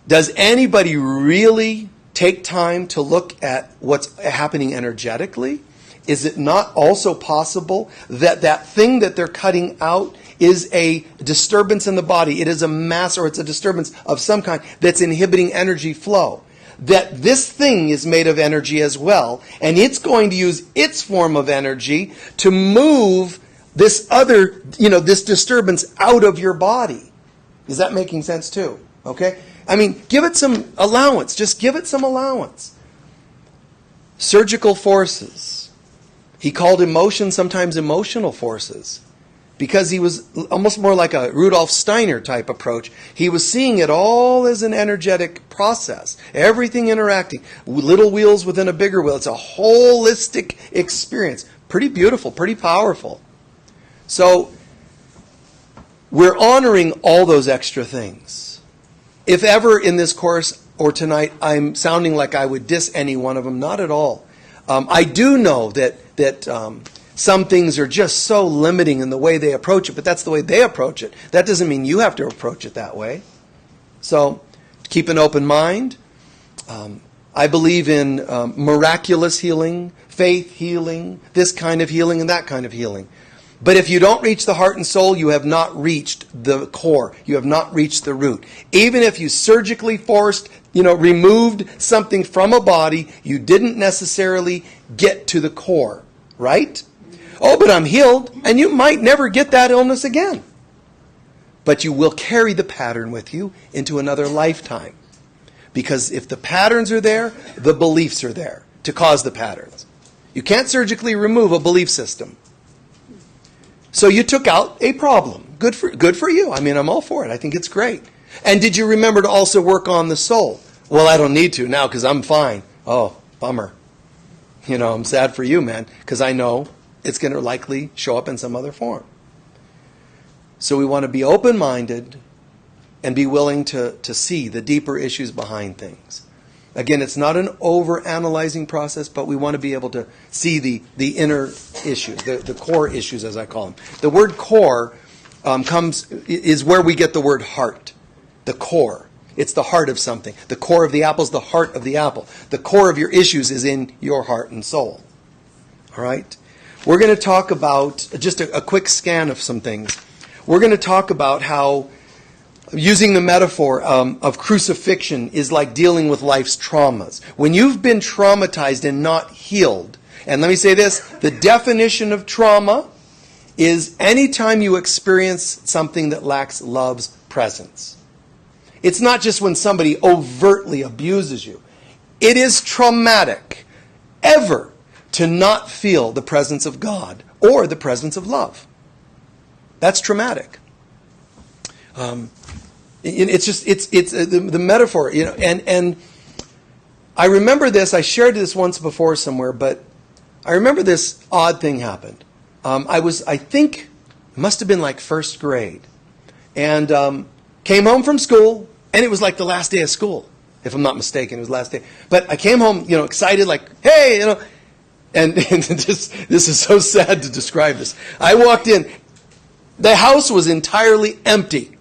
does anybody really take time to look at what's happening energetically? Is it not also possible that that thing that they're cutting out is a disturbance in the body? It is a mass or it's a disturbance of some kind that's inhibiting energy flow. That this thing is made of energy as well, and it's going to use its form of energy to move this other, this disturbance out of your body. Is that making sense too? Okay? Give it some allowance. Just give it some allowance. Surgical forces. He called emotion sometimes emotional forces because he was almost more like a Rudolf Steiner type approach. He was seeing it all as an energetic process. Everything interacting. Little wheels within a bigger wheel. It's a holistic experience. Pretty beautiful, pretty powerful. So we're honoring all those extra things. If ever in this course or tonight I'm sounding like I would diss any one of them, not at all. I do know that some things are just so limiting in the way they approach it, but that's the way they approach it. That doesn't mean you have to approach it that way. So keep an open mind. I believe in miraculous healing, faith healing, this kind of healing and that kind of healing. But if you don't reach the heart and soul, you have not reached the core. You have not reached the root. Even if you surgically removed something from a body, you didn't necessarily get to the core, right? Oh, but I'm healed, and you might never get that illness again. But you will carry the pattern with you into another lifetime. Because if the patterns are there, the beliefs are there to cause the patterns. You can't surgically remove a belief system. So you took out a problem. Good for you. I'm all for it. I think it's great. And did you remember to also work on the soul? Well, I don't need to now because I'm fine. Oh, bummer. I'm sad for you, man, because I know it's going to likely show up in some other form. So we want to be open-minded and be willing to see the deeper issues behind things. Again, it's not an over-analyzing process, but we want to be able to see the inner issues, the core issues, as I call them. The word core is where we get the word heart, the core. It's the heart of something. The core of the apple is the heart of the apple. The core of your issues is in your heart and soul. All right? We're going to talk about just a quick scan of some things. We're going to talk about how using the metaphor of crucifixion is like dealing with life's traumas. When you've been traumatized and not healed, and let me say this, the definition of trauma is anytime you experience something that lacks love's presence. It's not just when somebody overtly abuses you. It is traumatic ever to not feel the presence of God or the presence of love. That's traumatic. It's the metaphor, and I remember this. I shared this once before somewhere, but I remember this odd thing happened. I think it must have been like first grade, and came home from school, and it was like the last day of school, if I'm not mistaken. It was the last day. But I came home, excited, like, hey, and this is so sad to describe this. I walked in. The house was entirely empty.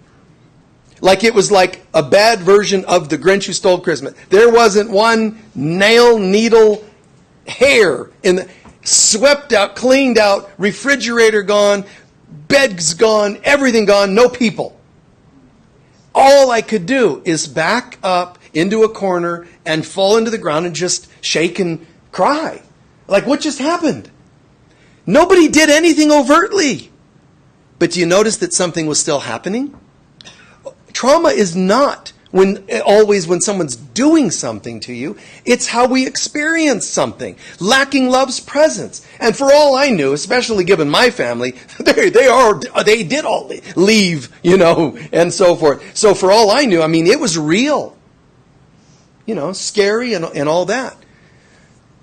Like it was like a bad version of The Grinch Who Stole Christmas. There wasn't one nail, needle, hair in the swept out, cleaned out, refrigerator gone, bed's gone, everything gone, no people. All I could do is back up into a corner and fall into the ground and just shake and cry. Like, what just happened? Nobody did anything overtly. But do you notice that something was still happening? Trauma is not always when someone's doing something to you. It's how we experience something. Lacking love's presence. And for all I knew, especially given my family, they did all leave, and so forth. So for all I knew, it was real. Scary and all that.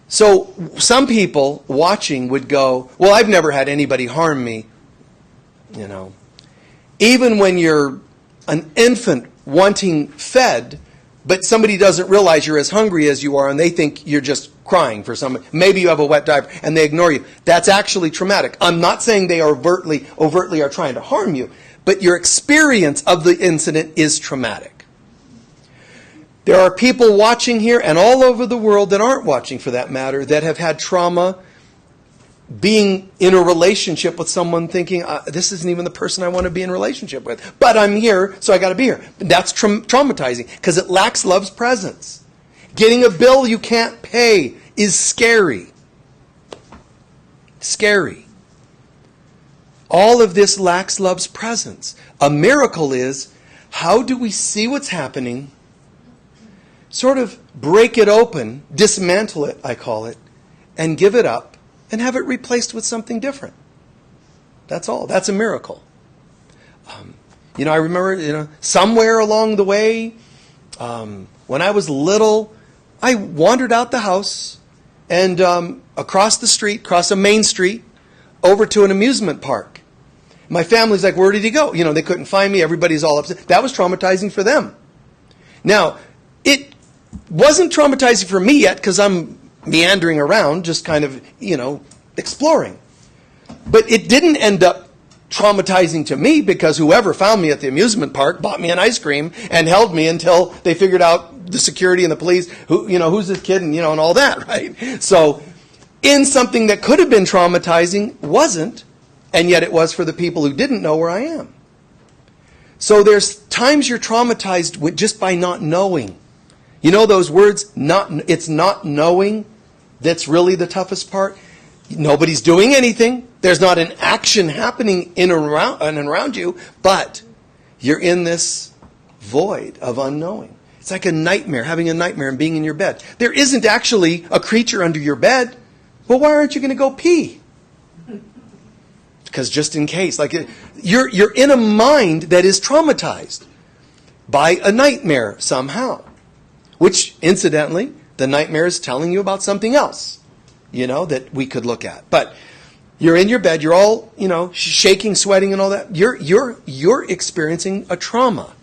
So some people watching would go, well, I've never had anybody harm me. Even when you're an infant wanting fed, but somebody doesn't realize you're as hungry as you are and they think you're just crying for something. Maybe you have a wet diaper and they ignore you. That's actually traumatic. I'm not saying they overtly are trying to harm you, but your experience of the incident is traumatic. There are people watching here and all over the world that aren't watching for that matter that have had trauma being in a relationship with someone thinking, this isn't even the person I want to be in a relationship with. But I'm here, so I got to be here. That's traumatizing because it lacks love's presence. Getting a bill you can't pay is scary. Scary. All of this lacks love's presence. A miracle is, how do we see what's happening, sort of break it open, dismantle it, I call it, and give it up, and have it replaced with something different. That's all. That's a miracle. I remember, somewhere along the way, when I was little, I wandered out the house and across the street, across a main street, over to an amusement park. My family's like, where did he go? They couldn't find me. Everybody's all upset. That was traumatizing for them. Now, it wasn't traumatizing for me yet because I'm meandering around, just kind of, exploring. But it didn't end up traumatizing to me because whoever found me at the amusement park bought me an ice cream and held me until they figured out the security and the police, who's this kid and all that, right? So in something that could have been traumatizing, wasn't, and yet it was for the people who didn't know where I am. So there's times you're traumatized just by not knowing. Those words, it's not knowing that's really the toughest part. Nobody's doing anything. There's not an action happening in and around you, but you're in this void of unknowing. It's like a nightmare, having a nightmare and being in your bed. There isn't actually a creature under your bed. Well, why aren't you going to go pee? Because just in case. You're in a mind that is traumatized by a nightmare somehow. Which, incidentally, the nightmare is telling you about something else, that we could look at. But you're in your bed, you're all, shaking, sweating and all that. You're experiencing a trauma.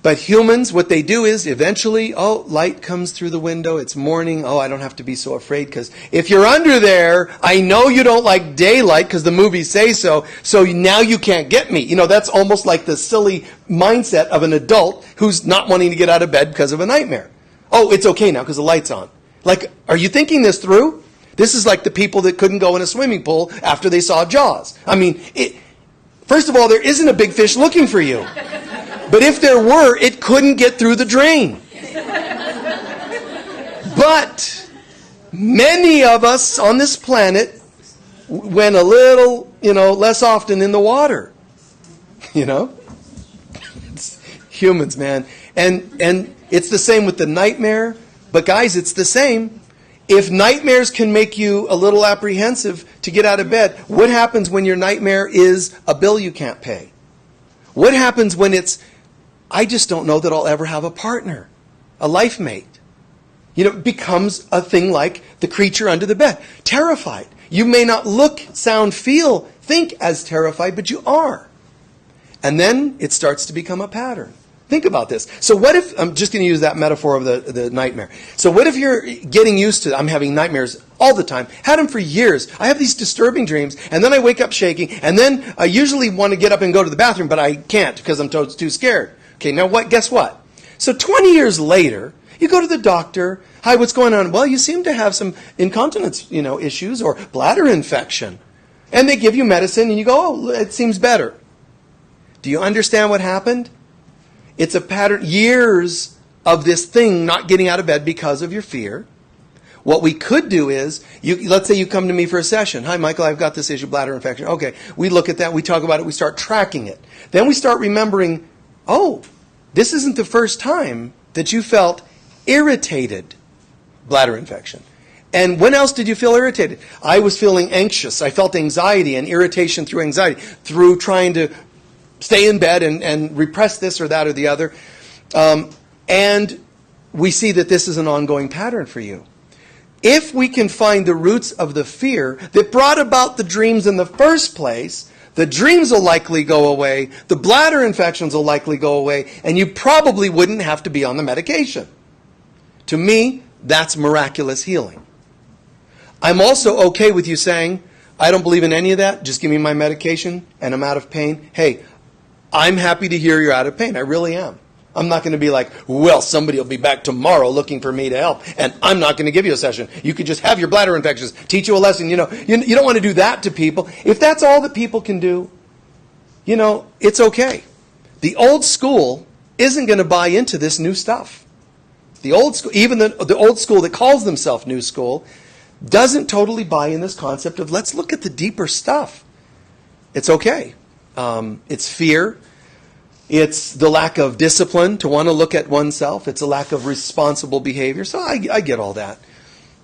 But humans, what they do is eventually, light comes through the window, it's morning, I don't have to be so afraid because if you're under there, I know you don't like daylight because the movies say so now you can't get me. That's almost like the silly mindset of an adult who's not wanting to get out of bed because of a nightmare. Oh, it's okay now because the light's on. Are you thinking this through? This is like the people that couldn't go in a swimming pool after they saw Jaws. First of all, there isn't a big fish looking for you. But if there were, it couldn't get through the drain. But many of us on this planet went a little, less often in the water. It's humans, man. And it's the same with the nightmare. But guys, it's the same. If nightmares can make you a little apprehensive to get out of bed, what happens when your nightmare is a bill you can't pay? What happens when it's, I just don't know that I'll ever have a partner, a life mate? It becomes a thing like the creature under the bed, terrified. You may not look, sound, feel, think as terrified, but you are. And then it starts to become a pattern. Think about this. So what if, I'm just going to use that metaphor of the nightmare. So what if you're getting used to, I'm having nightmares all the time, had them for years. I have these disturbing dreams, and then I wake up shaking, and then I usually want to get up and go to the bathroom, but I can't because I'm too scared. Okay, now what? Guess what? So 20 years later, you go to the doctor. Hi, what's going on? Well, you seem to have some incontinence, issues or bladder infection. And they give you medicine, and you go, oh, it seems better. Do you understand what happened? It's a pattern, years of this thing not getting out of bed because of your fear. What we could do is, let's say you come to me for a session. Hi, Michael, I've got this issue, bladder infection. Okay, we look at that, we talk about it, we start tracking it. Then we start remembering, oh, this isn't the first time that you felt irritated, bladder infection. And when else did you feel irritated? I was feeling anxious. I felt anxiety and irritation through anxiety, through trying to stay in bed and repress this or that or the other. And we see that this is an ongoing pattern for you. If we can find the roots of the fear that brought about the dreams in the first place, the dreams will likely go away, the bladder infections will likely go away, and you probably wouldn't have to be on the medication. To me, that's miraculous healing. I'm also okay with you saying, I don't believe in any of that, just give me my medication and I'm out of pain. Hey, I'm happy to hear you're out of pain. I really am. I'm not going to be like, well, somebody will be back tomorrow looking for me to help, and I'm not going to give you a session. You could just have your bladder infections, teach you a lesson. You don't want to do that to people. If that's all that people can do, it's okay. The old school isn't going to buy into this new stuff. The old school, even the old school that calls themselves new school, doesn't totally buy in this concept of let's look at the deeper stuff. It's okay. It's fear. It's the lack of discipline to want to look at oneself. It's a lack of responsible behavior. So I get all that.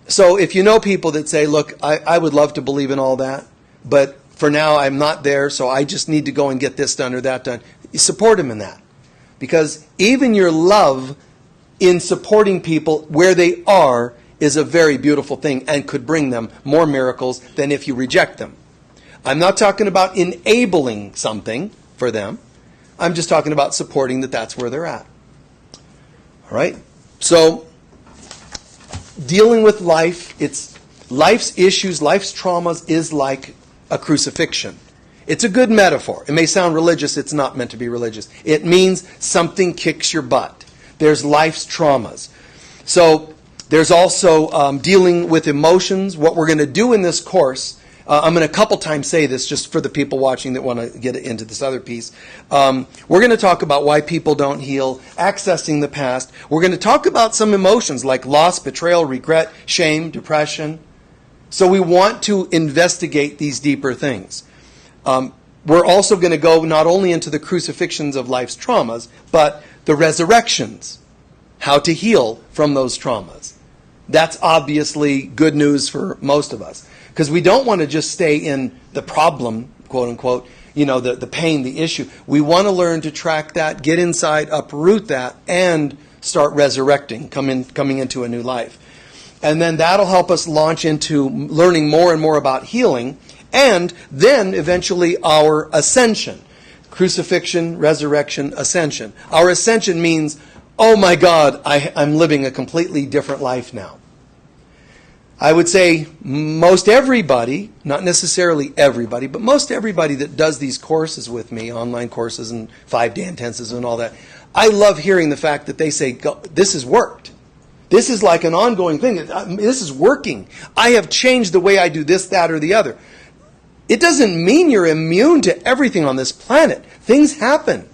So if you know people that say, look, I would love to believe in all that, but for now I'm not there, so I just need to go and get this done or that done, you support them in that. Because even your love in supporting people where they are is a very beautiful thing and could bring them more miracles than if you reject them. I'm not talking about enabling something for them. I'm just talking about supporting that that's where they're at. All right? So, dealing with life, life's issues, life's traumas is like a crucifixion. It's a good metaphor. It may sound religious. It's not meant to be religious. It means something kicks your butt. There's life's traumas. So, there's also dealing with emotions. What we're going to do in this course, I'm going to a couple times say this just for the people watching that want to get into this other piece. We're going to talk about why people don't heal, accessing the past. We're going to talk about some emotions like loss, betrayal, regret, shame, depression. So we want to investigate these deeper things. We're also going to go not only into the crucifixions of life's traumas, but the resurrections, how to heal from those traumas. That's obviously good news for most of us. Because we don't want to just stay in the problem, quote unquote, the pain, the issue. We want to learn to track that, get inside, uproot that, and start resurrecting, coming into a new life. And then that'll help us launch into learning more and more about healing, and then eventually our ascension. Crucifixion, resurrection, ascension. Our ascension means, oh my God, I'm living a completely different life now. I would say most everybody, not necessarily everybody, but most everybody that does these courses with me, online courses and 5-day intensives and all that, I love hearing the fact that they say, this has worked. This is like an ongoing thing. This is working. I have changed the way I do this, that, or the other. It doesn't mean you're immune to everything on this planet. Things happen.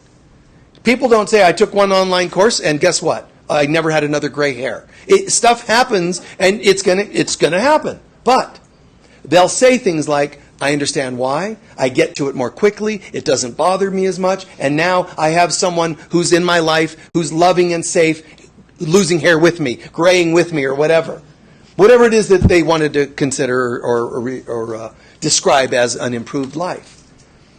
People don't say, I took one online course and guess what? I never had another gray hair. Stuff happens and it's gonna happen. But they'll say things like, I understand why, I get to it more quickly, it doesn't bother me as much, and now I have someone who's in my life who's loving and safe, losing hair with me, graying with me or whatever. whatever it is that they wanted to consider or describe as an improved life.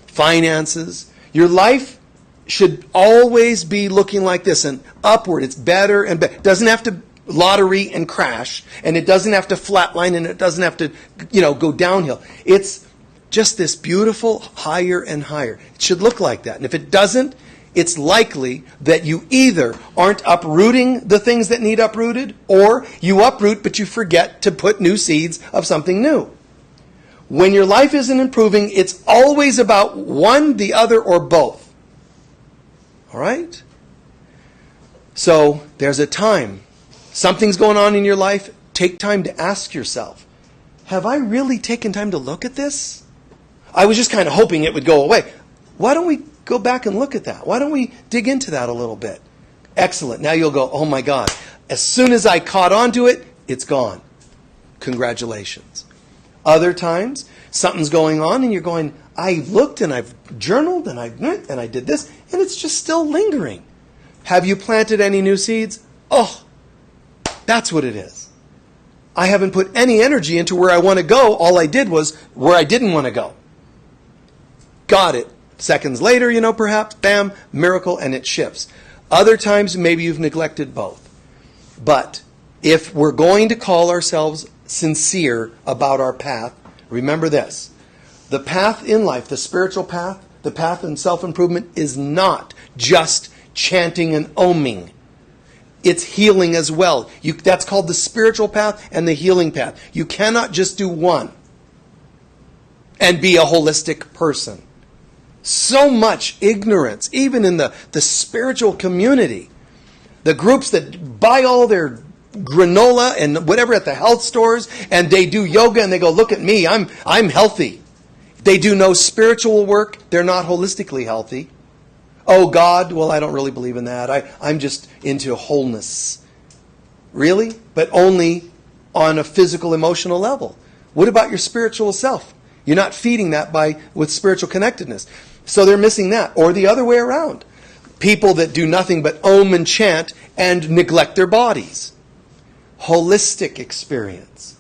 Finances. Your life should always be looking like this and upward. It's better and better. It doesn't have to lottery and crash, and it doesn't have to flatline, and it doesn't have to, go downhill. It's just this beautiful higher and higher. It should look like that. And if it doesn't, it's likely that you either aren't uprooting the things that need uprooted, or you uproot but you forget to put new seeds of something new. When your life isn't improving, it's always about one, the other, or both. All right? So there's a time. Something's going on in your life. Take time to ask yourself, have I really taken time to look at this? I was just kind of hoping it would go away. Why don't we go back and look at that? Why don't we dig into that a little bit? Excellent. Now you'll go, oh my God. As soon as I caught on to it, it's gone. Congratulations. Other times, something's going on and you're going, I looked and I've journaled and I did this, and it's just still lingering. Have you planted any new seeds? Oh, that's what it is. I haven't put any energy into where I want to go. All I did was where I didn't want to go. Got it. Seconds later, perhaps, bam, miracle, and it shifts. Other times, maybe you've neglected both. But if we're going to call ourselves sincere about our path, remember this. The path in life, the spiritual path, the path in self-improvement is not just chanting and oming. It's healing as well. That's called the spiritual path and the healing path. You cannot just do one and be a holistic person. So much ignorance, even in the spiritual community. The groups that buy all their granola and whatever at the health stores, and they do yoga and they go, look at me, I'm healthy. They do no spiritual work. They're not holistically healthy. Oh God, well I don't really believe in that. I'm just into wholeness. Really? But only on a physical, emotional level. What about your spiritual self? You're not feeding that with spiritual connectedness. So they're missing that. Or the other way around. People that do nothing but om and chant and neglect their bodies. Holistic experience.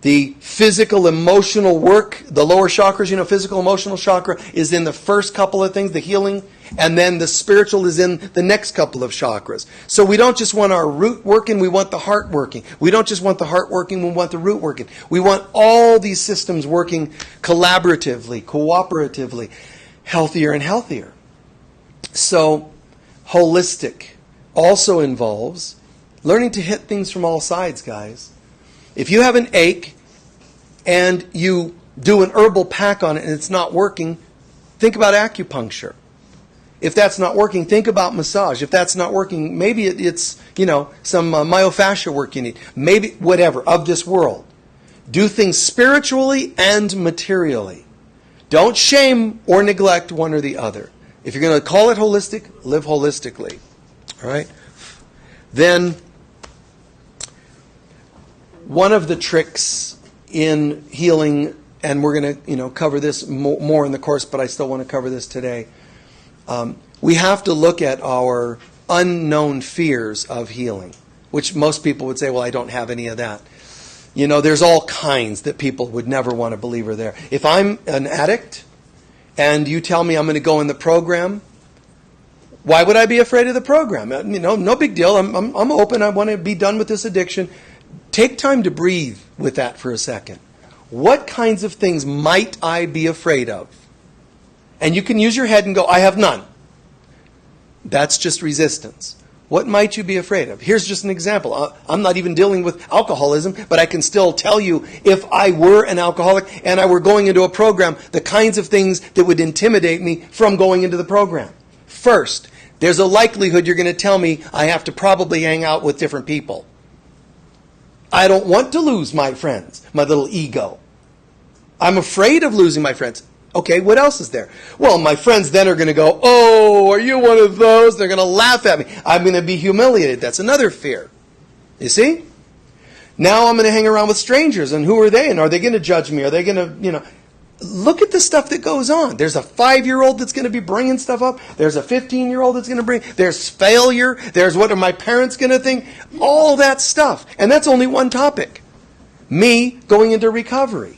The physical, emotional work, the lower chakras, physical, emotional chakra is in the first couple of things, the healing, and then the spiritual is in the next couple of chakras. So we don't just want our root working, we want the heart working. We don't just want the heart working, we want the root working. We want all these systems working collaboratively, cooperatively, healthier and healthier. So, holistic also involves learning to hit things from all sides, guys. If you have an ache and you do an herbal pack on it and it's not working, think about acupuncture. If that's not working, think about massage. If that's not working, maybe it's some myofascia work you need. Maybe whatever, of this world. Do things spiritually and materially. Don't shame or neglect one or the other. If you're going to call it holistic, live holistically. All right? Then, one of the tricks in healing, and we're going to cover this more in the course, but I still want to cover this today. We have to look at our unknown fears of healing, which most people would say, well, I don't have any of that. There's all kinds that people would never want to believe are there. If I'm an addict and you tell me I'm going to go in the program, why would I be afraid of the program? No big deal. I'm open. I want to be done with this addiction. Take time to breathe with that for a second. What kinds of things might I be afraid of? And you can use your head and go, I have none. That's just resistance. What might you be afraid of? Here's just an example. I'm not even dealing with alcoholism, but I can still tell you if I were an alcoholic and I were going into a program, the kinds of things that would intimidate me from going into the program. First, there's a likelihood you're going to tell me I have to probably hang out with different people. I don't want to lose my friends, my little ego. I'm afraid of losing my friends. Okay, what else is there? Well, my friends then are going to go, oh, are you one of those? They're going to laugh at me. I'm going to be humiliated. That's another fear. You see? Now I'm going to hang around with strangers, and who are they? And are they going to judge me? Are they going to, look at the stuff that goes on. There's a 5-year-old that's going to be bringing stuff up. There's a 15-year-old that's going to bring. There's failure. There's what are my parents going to think? All that stuff. And that's only one topic. Me going into recovery.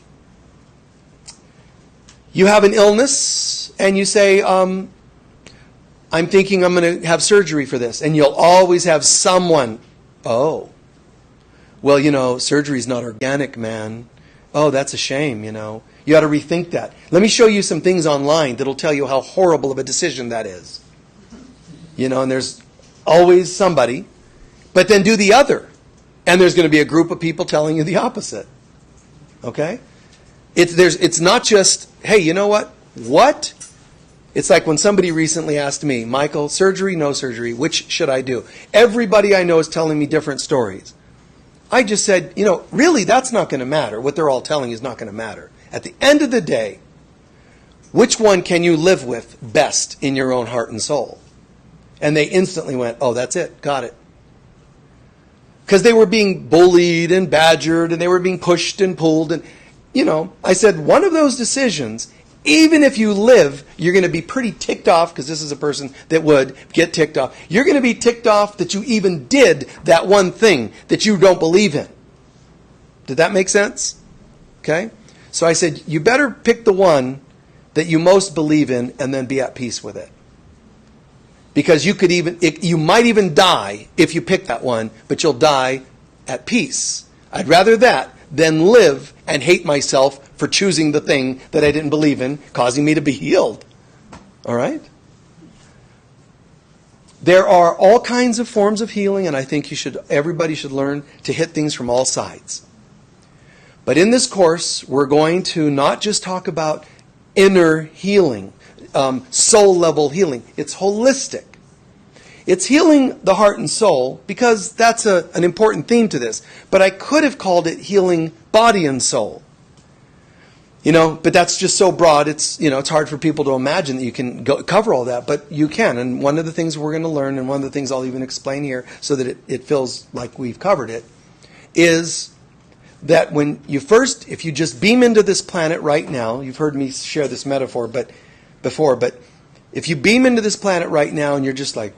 You have an illness and you say, I'm thinking I'm going to have surgery for this. And you'll always have someone, oh, well, surgery's not organic, man. Oh, that's a shame, You ought to rethink that. Let me show you some things online that'll tell you how horrible of a decision that is. And there's always somebody. But then do the other. And there's going to be a group of people telling you the opposite. Okay? It's not just, hey, you know what? What? It's like when somebody recently asked me, Michael, surgery, no surgery, which should I do? Everybody I know is telling me different stories. I just said, really, that's not going to matter. What they're all telling you is not going to matter. At the end of the day, which one can you live with best in your own heart and soul? And they instantly went, oh, that's it. Got it. Because they were being bullied and badgered and they were being pushed and pulled. And, I said, one of those decisions, even if you live, you're going to be pretty ticked off, because this is a person that would get ticked off. You're going to be ticked off that you even did that one thing that you don't believe in. Did that make sense? Okay? So I said, you better pick the one that you most believe in and then be at peace with it. Because you might even die if you pick that one, but you'll die at peace. I'd rather that than live and hate myself for choosing the thing that I didn't believe in, causing me to be healed. All right? There are all kinds of forms of healing, and I think everybody should learn to hit things from all sides. But in this course, we're going to not just talk about inner healing, soul-level healing. It's holistic. It's healing the heart and soul because that's an important theme to this. But I could have called it healing body and soul. But that's just so broad. It's hard for people to imagine that you can cover all that, but you can. And one of the things we're going to learn, and one of the things I'll even explain here so that it feels like we've covered it, is that if you just beam into this planet right now, you've heard me share this metaphor before, but if you beam into this planet right now and you're just like,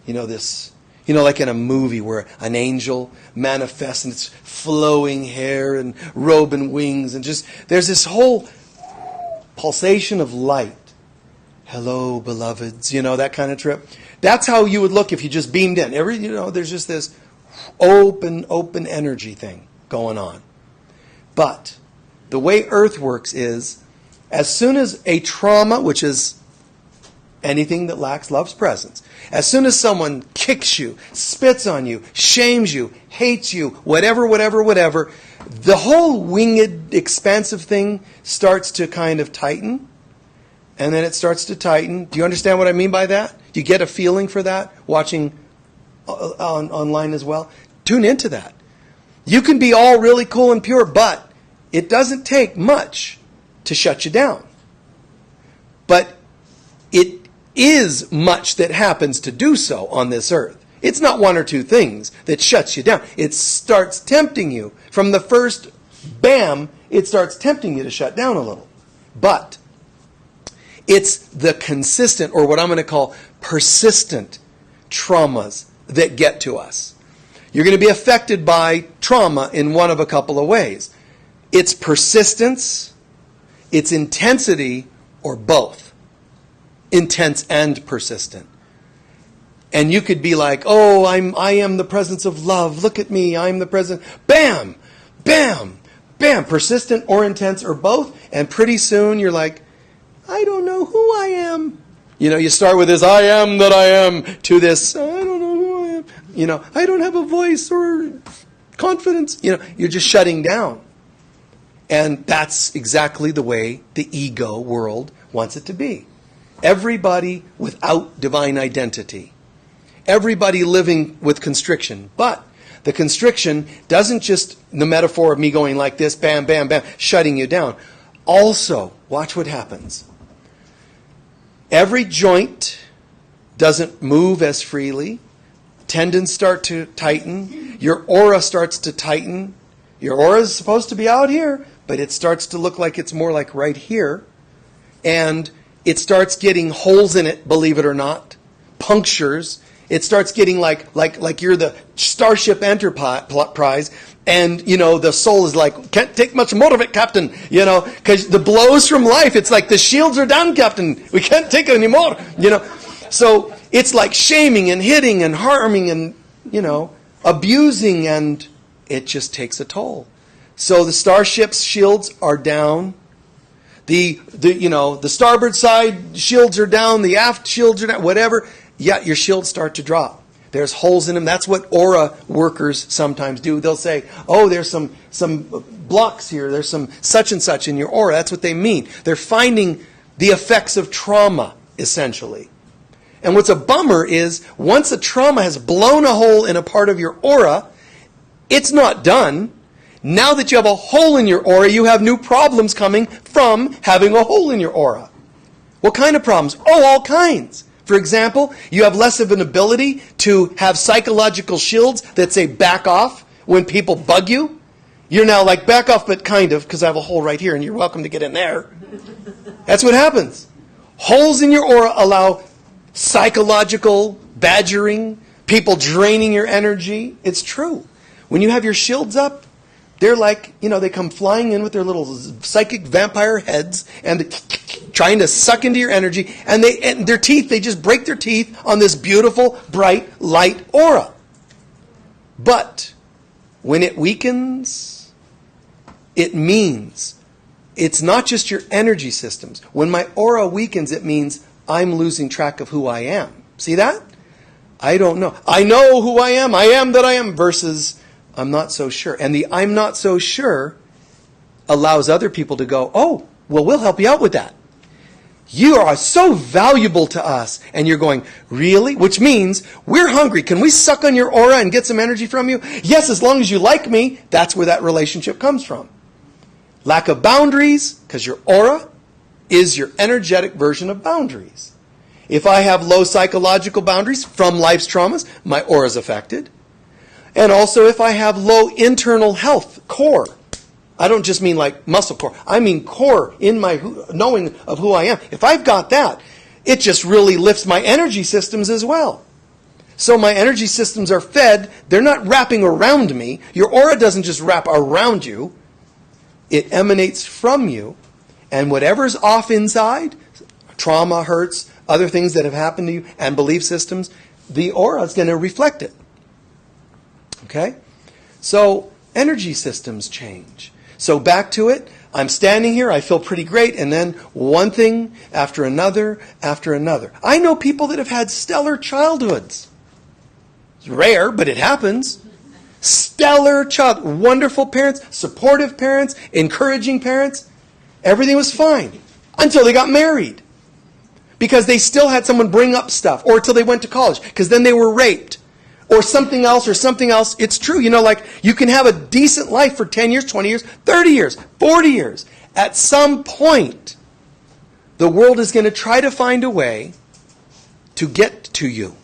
like in a movie where an angel manifests and it's flowing hair and robe and wings and just, there's this whole pulsation of light. Hello, beloveds, that kind of trip. That's how you would look if you just beamed in. There's just this open energy thing going on. But the way Earth works is, as soon as a trauma, which is anything that lacks love's presence, as soon as someone kicks you, spits on you, shames you, hates you, whatever, the whole winged, expansive thing starts to kind of tighten. And then it starts to tighten. Do you understand what I mean by that? Do you get a feeling for that watching online as well? Tune into that. You can be all really cool and pure, but it doesn't take much to shut you down. But it is much that happens to do so on this earth. It's not one or two things that shuts you down. It starts tempting you. From the first bam, it starts tempting you to shut down a little. But it's the consistent, or what I'm going to call persistent traumas that get to us. You're going to be affected by trauma in one of a couple of ways. It's persistence, it's intensity, or both. Intense and persistent. And you could be like, oh, I am the presence of love. Look at me. I'm the presence. Bam! Bam! Bam! Persistent or intense or both. And pretty soon you're like, I don't know who I am. You start with this, I am that I am, to this, I don't know who I am. I don't have a voice or confidence. You're just shutting down. And that's exactly the way the ego world wants it to be. Everybody without divine identity. Everybody living with constriction. But the constriction doesn't just, the metaphor of me going like this, bam, bam, bam, shutting you down. Also, watch what happens. Every joint doesn't move as freely. Tendons start to tighten. Your aura starts to tighten. Your aura is supposed to be out here, but it starts to look like it's more like right here. And it starts getting holes in it, believe it or not, punctures. It starts getting like you're the Starship Enterprise, And, the soul is like, can't take much more of it, Captain. Because the blows from life, it's like the shields are down, Captain. We can't take any more. So it's like shaming and hitting and harming and, abusing, and it just takes a toll. So the starship's shields are down. The starboard side shields are down. The aft shields are down. Whatever. Yeah, your shields start to drop. There's holes in them. That's what aura workers sometimes do. They'll say, oh, there's some blocks here. There's some such and such in your aura. That's what they mean. They're finding the effects of trauma, essentially. And what's a bummer is once a trauma has blown a hole in a part of your aura, it's not done. Now that you have a hole in your aura, you have new problems coming from having a hole in your aura. What kind of problems? Oh, all kinds. For example, you have less of an ability to have psychological shields that say back off when people bug you. You're now like, back off, but kind of, because I have a hole right here and you're welcome to get in there. That's what happens. Holes in your aura allow psychological badgering, people draining your energy. It's true. When you have your shields up, they're like, they come flying in with their little psychic vampire heads and trying to suck into your energy. And their teeth, they just break their teeth on this beautiful, bright, light aura. But when it weakens, it means it's not just your energy systems. When my aura weakens, it means I'm losing track of who I am. See that? I don't know. I know who I am that I am, versus I'm not so sure. And the I'm not so sure allows other people to go, oh, well, we'll help you out with that. You are so valuable to us. And you're going, really? Which means we're hungry. Can we suck on your aura and get some energy from you? Yes, as long as you like me. That's where that relationship comes from. Lack of boundaries, because your aura is your energetic version of boundaries. If I have low psychological boundaries from life's traumas, my aura is affected. And also if I have low internal health, core. I don't just mean like muscle core. I mean core in my knowing of who I am. If I've got that, it just really lifts my energy systems as well. So my energy systems are fed. They're not wrapping around me. Your aura doesn't just wrap around you. It emanates from you. And whatever's off inside, trauma, hurts, other things that have happened to you, and belief systems, the aura is going to reflect it. Okay? So energy systems change. So back to it. I'm standing here. I feel pretty great. And then one thing after another after another. I know people that have had stellar childhoods. It's rare, but it happens. Stellar child. Wonderful parents. Supportive parents. Encouraging parents. Everything was fine. Until they got married. Because they still had someone bring up stuff. Or until they went to college. Because then they were raped. Or something else, It's true. Like you can have a decent life for 10 years, 20 years, 30 years, 40 years. At some point, the world is going to try to find a way to get to you.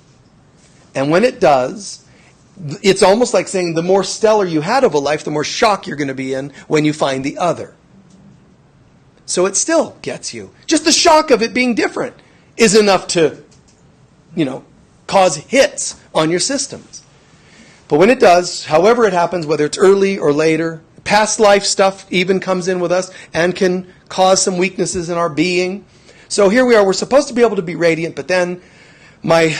And when it does, it's almost like saying the more stellar you had of a life, the more shock you're going to be in when you find the other. So it still gets you. Just the shock of it being different is enough to, cause hits on your systems. But when it does, however it happens, whether it's early or later, past life stuff even comes in with us and can cause some weaknesses in our being. So here we are, we're supposed to be able to be radiant, but then my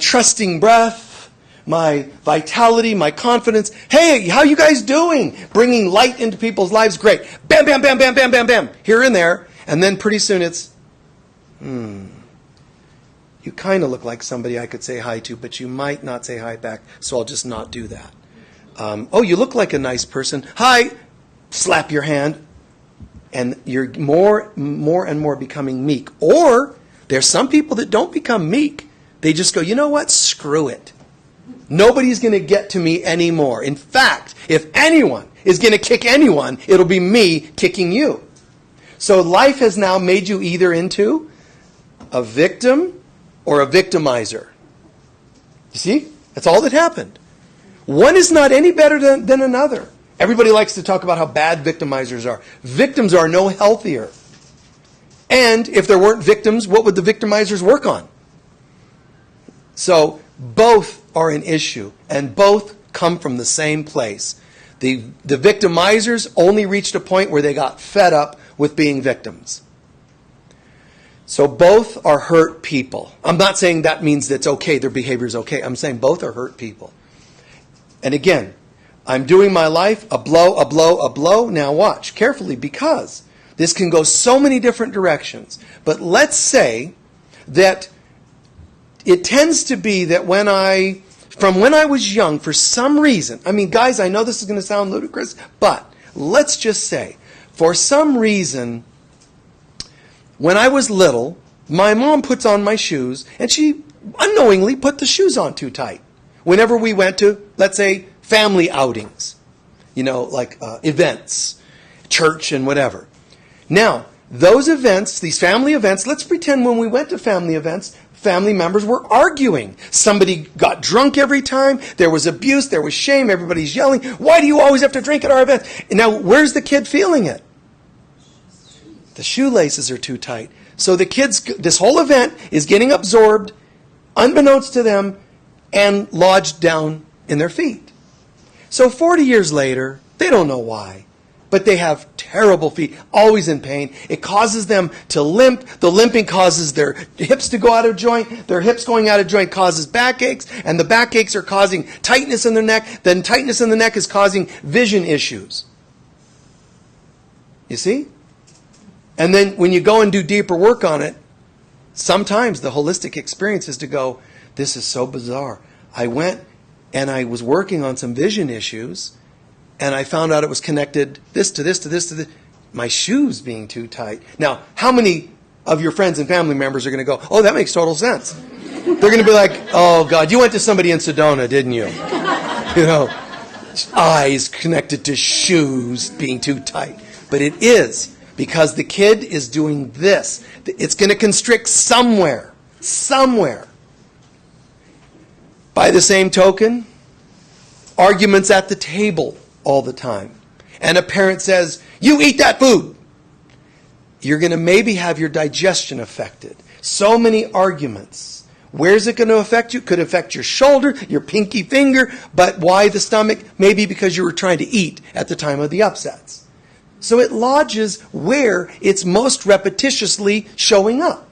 trusting breath, my vitality, my confidence, hey, how you guys doing? Bringing light into people's lives, great. Bam, bam, bam, bam, bam, bam, bam, here and there. And then pretty soon it's, you kind of look like somebody I could say hi to, but you might not say hi back, so I'll just not do that. Oh, you look like a nice person. Hi, slap your hand. And you're more and more becoming meek. Or there's some people that don't become meek. They just go, you know what? Screw it. Nobody's going to get to me anymore. In fact, if anyone is going to kick anyone, it'll be me kicking you. So life has now made you either into a victim or a victimizer. You see? That's all that happened. One is not any better than another. Everybody likes to talk about how bad victimizers are. Victims are no healthier. And if there weren't victims, what would the victimizers work on? So both are an issue, and both come from the same place. The victimizers only reached a point where they got fed up with being victims. So both are hurt people. I'm not saying that means that's okay, their behavior is okay. I'm saying both are hurt people. And again, I'm doing my life, a blow, a blow, a blow. Now watch carefully, because this can go so many different directions. But let's say that it tends to be that from when I was young, for some reason, I mean, guys, I know this is going to sound ludicrous, but let's just say, for some reason, when I was little, my mom puts on my shoes, and she unknowingly put the shoes on too tight. Whenever we went to, let's say, family outings, like events, church and whatever. Now, those events, these family events, let's pretend when we went to family events, family members were arguing. Somebody got drunk every time. There was abuse. There was shame. Everybody's yelling, "Why do you always have to drink at our event?" Now, where's the kid feeling it? The shoelaces are too tight. So the kids, this whole event is getting absorbed, unbeknownst to them, and lodged down in their feet. So 40 years later, they don't know why, but they have terrible feet, always in pain. It causes them to limp. The limping causes their hips to go out of joint. Their hips going out of joint causes backaches, and the backaches are causing tightness in their neck. Then tightness in the neck is causing vision issues. You see? And then when you go and do deeper work on it, sometimes the holistic experience is to go, this is so bizarre. I went and I was working on some vision issues, and I found out it was connected this to this to this to this. My shoes being too tight. Now, how many of your friends and family members are going to go, oh, that makes total sense? They're going to be like, oh, God, you went to somebody in Sedona, didn't you? Eyes connected to shoes being too tight. But it is. Because the kid is doing this. It's going to constrict somewhere. Somewhere. By the same token, arguments at the table all the time. And a parent says, you eat that food. You're going to maybe have your digestion affected. So many arguments. Where's it going to affect you? Could affect your shoulder, your pinky finger. But why the stomach? Maybe because you were trying to eat at the time of the upsets. So it lodges where it's most repetitiously showing up.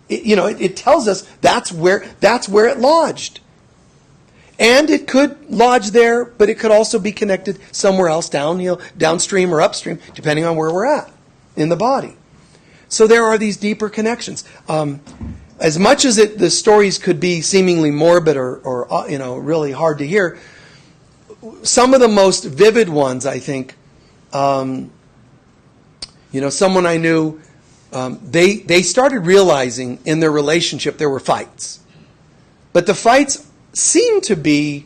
It tells us that's where it lodged. And it could lodge there, but it could also be connected somewhere else downstream or upstream, depending on where we're at in the body. So there are these deeper connections. As much as the stories could be seemingly morbid or really hard to hear, some of the most vivid ones, I think, someone I knew, they started realizing in their relationship there were fights. But the fights seemed to be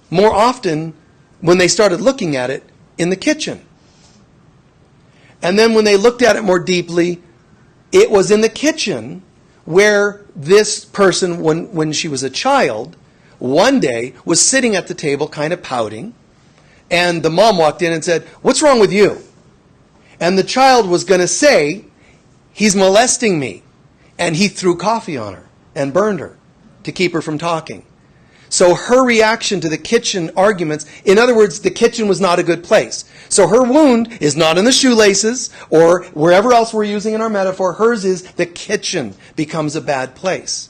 more often, when they started looking at it, in the kitchen. And then when they looked at it more deeply, it was in the kitchen where this person, when she was a child, one day was sitting at the table kind of pouting. And the mom walked in and said, "What's wrong with you?" And the child was going to say, "He's molesting me." And he threw coffee on her and burned her to keep her from talking. So her reaction to the kitchen arguments, in other words, the kitchen was not a good place. So her wound is not in the shoelaces or wherever else we're using in our metaphor. Hers is the kitchen becomes a bad place.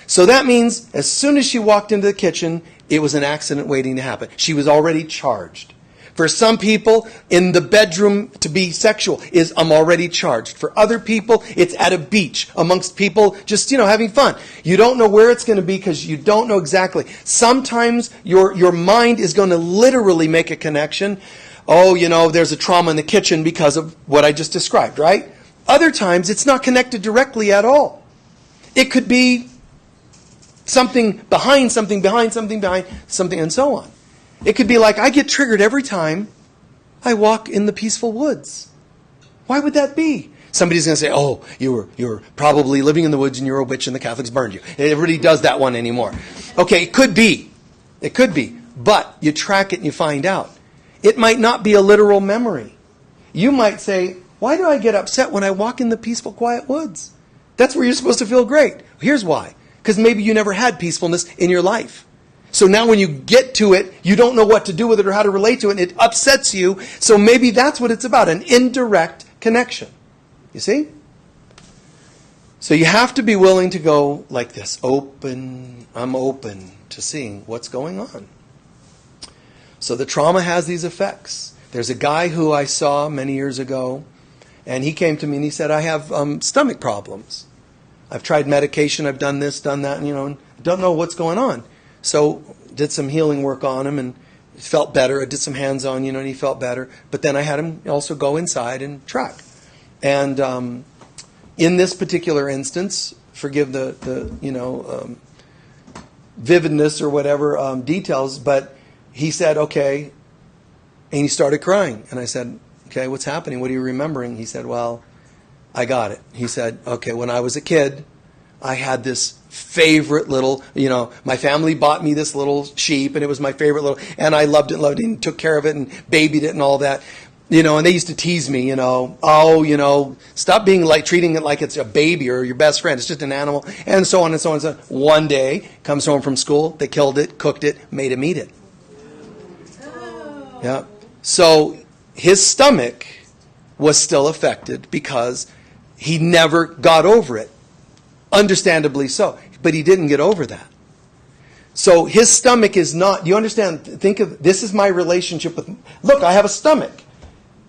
So that means as soon as she walked into the kitchen, it was an accident waiting to happen. She was already charged. For some people, in the bedroom to be sexual is I'm already charged. For other people, it's at a beach amongst people just, having fun. You don't know where it's going to be because you don't know exactly. Sometimes your mind is going to literally make a connection. Oh, there's a trauma in the kitchen because of what I just described, right? Other times, it's not connected directly at all. It could be something behind something behind something behind something and so on. It could be like, I get triggered every time I walk in the peaceful woods. Why would that be? Somebody's going to say, oh, you're probably living in the woods and you're a witch and the Catholics burned you. Everybody does that one anymore. Okay, it could be. It could be. But you track it and you find out. It might not be a literal memory. You might say, why do I get upset when I walk in the peaceful, quiet woods? That's where you're supposed to feel great. Here's why. Because maybe you never had peacefulness in your life. So now when you get to it, you don't know what to do with it or how to relate to it, and it upsets you. So maybe that's what it's about, an indirect connection. You see? So you have to be willing to go like this. I'm open to seeing what's going on. So the trauma has these effects. There's a guy who I saw many years ago, and he came to me and he said, I have stomach problems. I've tried medication, I've done this, done that, and don't know what's going on. So did some healing work on him and felt better. I did some hands-on, and he felt better. But then I had him also go inside and track. And in this particular instance, forgive the vividness or whatever details, but he said, okay, and he started crying. And I said, okay, what's happening? What are you remembering? He said, well, I got it. He said, okay, when I was a kid, I had this favorite little, my family bought me this little sheep, and it was my favorite little, and I loved it, and took care of it, and babied it and all that. And they used to tease me, stop treating it like it's a baby or your best friend. It's just an animal, and so on and so on and so on. One day, comes home from school, they killed it, cooked it, made him eat it. Yeah. So his stomach was still affected because he never got over it. Understandably so. But he didn't get over that. So his stomach is not, you understand, think of, this is my relationship with, look, I have a stomach.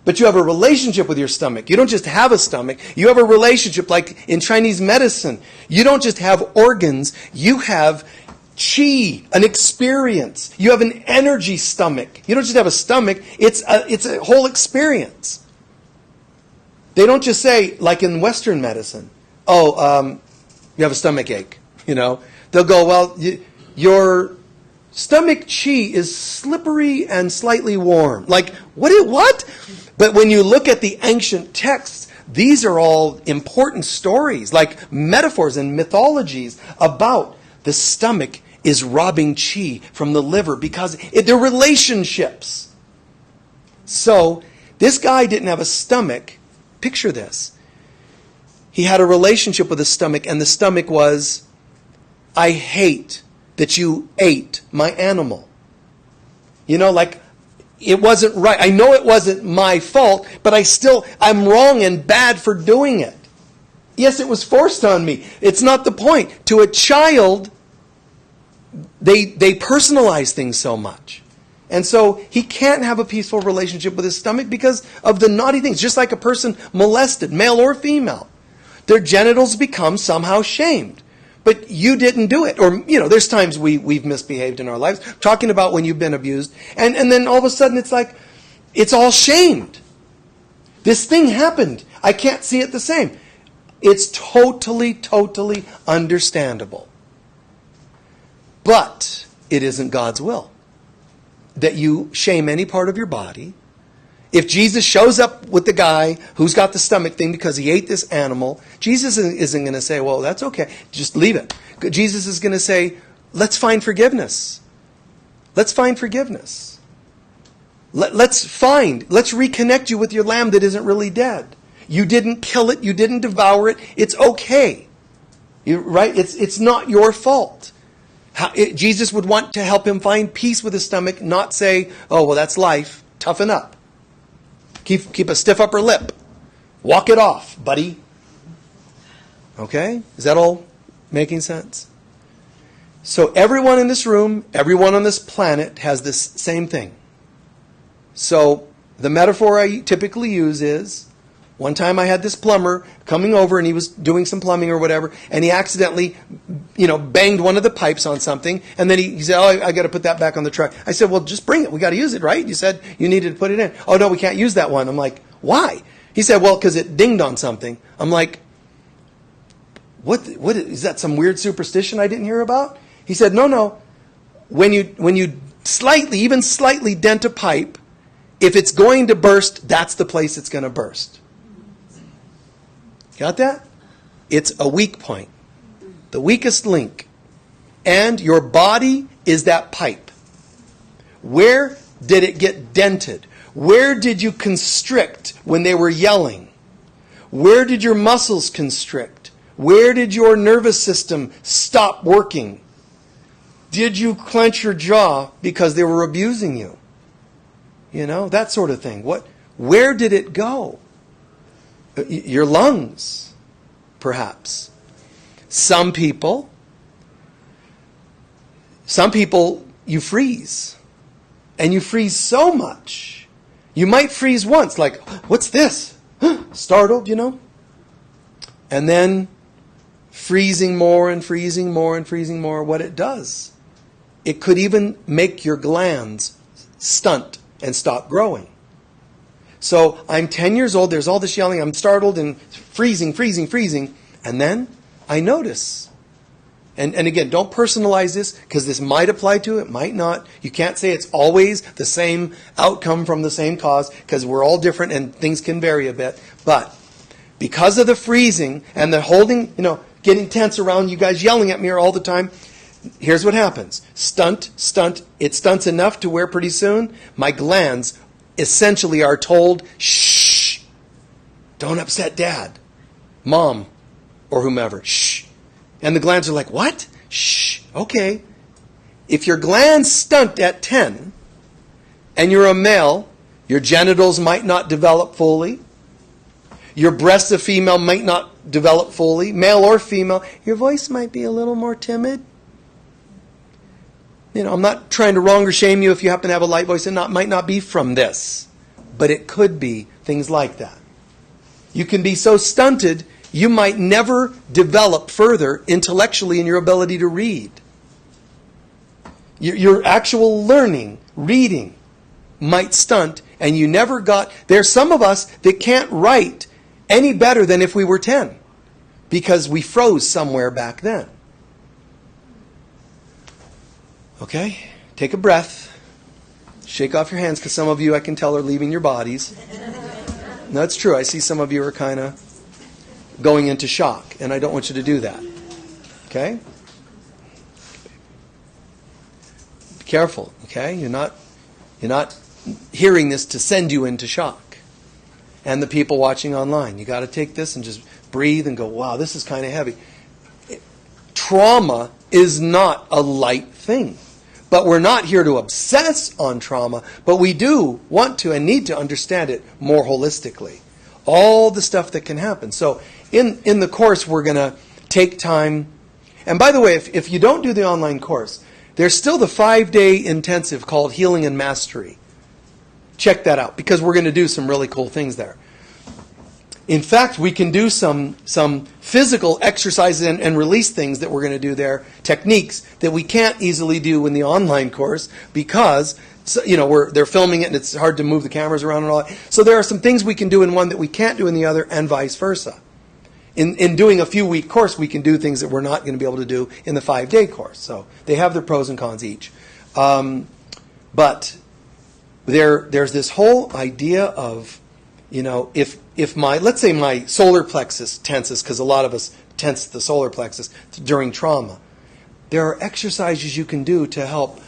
But you have a relationship with your stomach. You don't just have a stomach. You have a relationship like in Chinese medicine. You don't just have organs. You have chi, an experience. You have an energy stomach. You don't just have a stomach. It's a whole experience. They don't just say, like in Western medicine, you have a stomach ache. They'll go, well, your stomach chi is slippery and slightly warm. Like, what? But when you look at the ancient texts, these are all important stories, like metaphors and mythologies about the stomach is robbing chi from the liver because they're relationships. So this guy didn't have a stomach. Picture this. He had a relationship with the stomach, and the stomach was, I hate that you ate my animal. It wasn't right. I know it wasn't my fault, but I'm wrong and bad for doing it. Yes, it was forced on me. It's not the point. To a child, they personalize things so much. And so he can't have a peaceful relationship with his stomach because of the naughty things. Just like a person molested, male or female. Their genitals become somehow shamed. But you didn't do it. Or, there's times we've misbehaved in our lives. Talking about when you've been abused. And then all of a sudden it's like, it's all shamed. This thing happened. I can't see it the same. It's totally, totally understandable. But it isn't God's will that you shame any part of your body. If Jesus shows up with the guy who's got the stomach thing because he ate this animal, Jesus isn't going to say, well, that's okay, just leave it. Jesus is going to say, let's find forgiveness. Let's find forgiveness. Let's reconnect you with your lamb that isn't really dead. You didn't kill it, you didn't devour it, it's okay. Right? It's not your fault. Jesus would want to help him find peace with his stomach, not say, oh, well, that's life, toughen up. Keep a stiff upper lip. Walk it off, buddy. Okay? Is that all making sense? So everyone in this room, everyone on this planet has this same thing. So the metaphor I typically use is, one time I had this plumber coming over and he was doing some plumbing or whatever, and he accidentally, banged one of the pipes on something, and then he said, oh, I got to put that back on the truck. I said, well, just bring it. We got to use it, right? You said you needed to put it in. Oh, no, we can't use that one. I'm like, why? He said, well, because it dinged on something. I'm like, what is that some weird superstition I didn't hear about? He said, no. When you slightly dent a pipe, if it's going to burst, that's the place it's going to burst. Got that? It's a weak point. The weakest link. And your body is that pipe. Where did it get dented? Where did you constrict when they were yelling? Where did your muscles constrict? Where did your nervous system stop working? Did you clench your jaw because they were abusing you? You know, that sort of thing. Where did it go? Your lungs, perhaps. Some people, you freeze. And you freeze so much. You might freeze once, like, what's this? Startled, you know? And then freezing more and freezing more and freezing more. What it does, it could even make your glands stunt and stop growing. So I'm 10 years old, there's all this yelling, I'm startled and freezing, and then I notice. And again, don't personalize this, because this might apply to it, might not. You can't say it's always the same outcome from the same cause, because we're all different and things can vary a bit. But because of the freezing and the holding, getting tense around you guys yelling at me all the time, here's what happens. Stunt. It stunts enough to where pretty soon my glands essentially are told, shh, don't upset Dad, Mom, or whomever. Shh. And the glands are like, what? Shh, okay. If your glands stunt at 10, and you're a male, your genitals might not develop fully. Your breasts of female might not develop fully, male or female. Your voice might be a little more timid. I'm not trying to wrong or shame you if you happen to have a light voice. It might not be from this, but it could be things like that. You can be so stunted, you might never develop further intellectually in your ability to read. Your actual learning, reading, might stunt, and you never got... There's some of us that can't write any better than if we were 10, because we froze somewhere back then. Okay? Take a breath. Shake off your hands, because some of you, I can tell, are leaving your bodies. No, it's true. I see some of you are kind of going into shock, and I don't want you to do that. Okay? Be careful, okay? You're not hearing this to send you into shock. And the people watching online, you got to take this and just breathe and go, wow, this is kind of heavy. Trauma is not a light thing. But we're not here to obsess on trauma, but we do want to and need to understand it more holistically. All the stuff that can happen. So in the course, we're going to take time. And by the way, if you don't do the online course, there's still the 5-day intensive called Healing and Mastery. Check that out, because we're going to do some really cool things there. In fact, we can do some physical exercises and release things that we're going to do there, techniques that we can't easily do in the online course, because they're filming it and it's hard to move the cameras around and all that. So there are some things we can do in one that we can't do in the other, and vice versa. In doing a few-week course, we can do things that we're not going to be able to do in the 5-day course. So they have their pros and cons each. But there's this whole idea of, if let's say my solar plexus tenses, because a lot of us tense the solar plexus during trauma, there are exercises you can do to help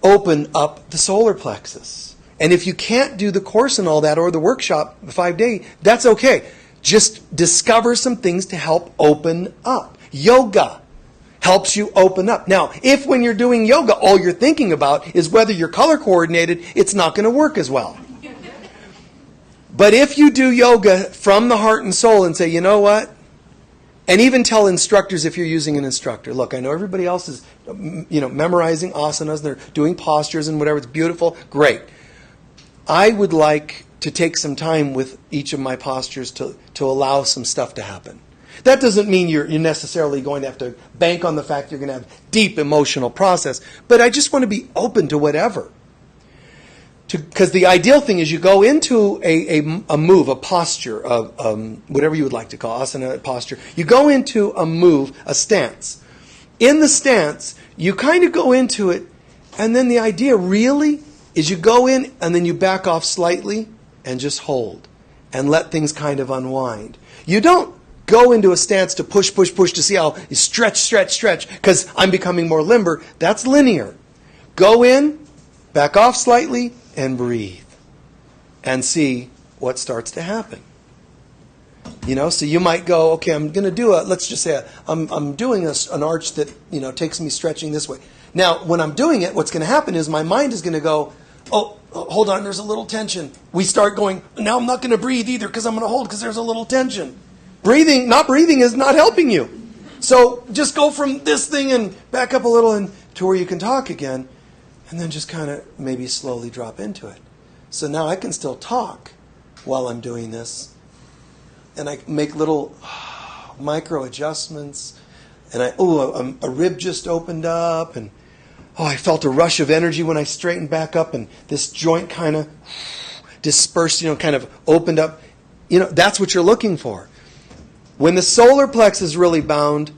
open up the solar plexus. And if you can't do the course and all that, or the workshop, the 5-day, that's okay. Just discover some things to help open up. Yoga helps you open up. Now, if when you're doing yoga, all you're thinking about is whether you're color coordinated, it's not going to work as well. But if you do yoga from the heart and soul and say, you know what? And even tell instructors, if you're using an instructor, look, I know everybody else is memorizing asanas, they're doing postures and whatever, it's beautiful, great. I would like to take some time with each of my postures to allow some stuff to happen. That doesn't mean you're necessarily going to have to bank on the fact you're going to have deep emotional process, but I just want to be open to whatever. Because the ideal thing is you go into a move, a posture, of whatever you would like to call asana, posture. You go into a move, a stance. In the stance, you kind of go into it, and then the idea really is you go in and then you back off slightly and just hold and let things kind of unwind. You don't go into a stance to push to see how you stretch, because I'm becoming more limber. That's linear. Go in, back off slightly, and breathe. And see what starts to happen. So you might go, okay, I'm going to do let's just say, I'm doing an arch that, takes me stretching this way. Now, when I'm doing it, what's going to happen is my mind is going to go, oh, hold on, there's a little tension. We start going, now I'm not going to breathe either because I'm going to hold because there's a little tension. Not breathing is not helping you. So just go from this thing and back up a little and to where you can talk again, and then just kind of maybe slowly drop into it. So now I can still talk while I'm doing this, and I make little micro adjustments, and a rib just opened up, and I felt a rush of energy when I straightened back up, and this joint kind of dispersed, kind of opened up. That's what you're looking for. When the solar plexus is really bound,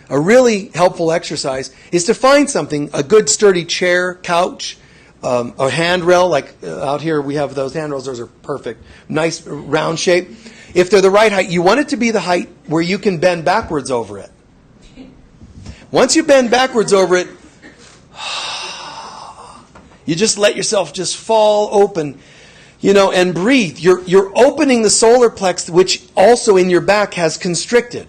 a really helpful exercise is to find something, a good sturdy chair, couch, a handrail, like out here we have those handrails, those are perfect. Nice round shape. If they're the right height, you want it to be the height where you can bend backwards over it. Once you bend backwards over it, you just let yourself just fall open, and breathe. You're opening the solar plexus, which also in your back has constricted.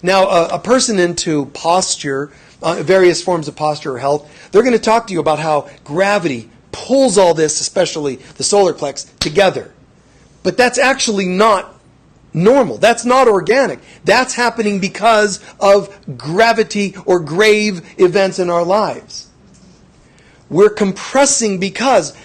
Now, a person into posture, various forms of posture or health, they're going to talk to you about how gravity pulls all this, especially the solar plexus, together. But that's actually not normal. That's not organic. That's happening because of gravity or grave events in our lives. We're compressing because,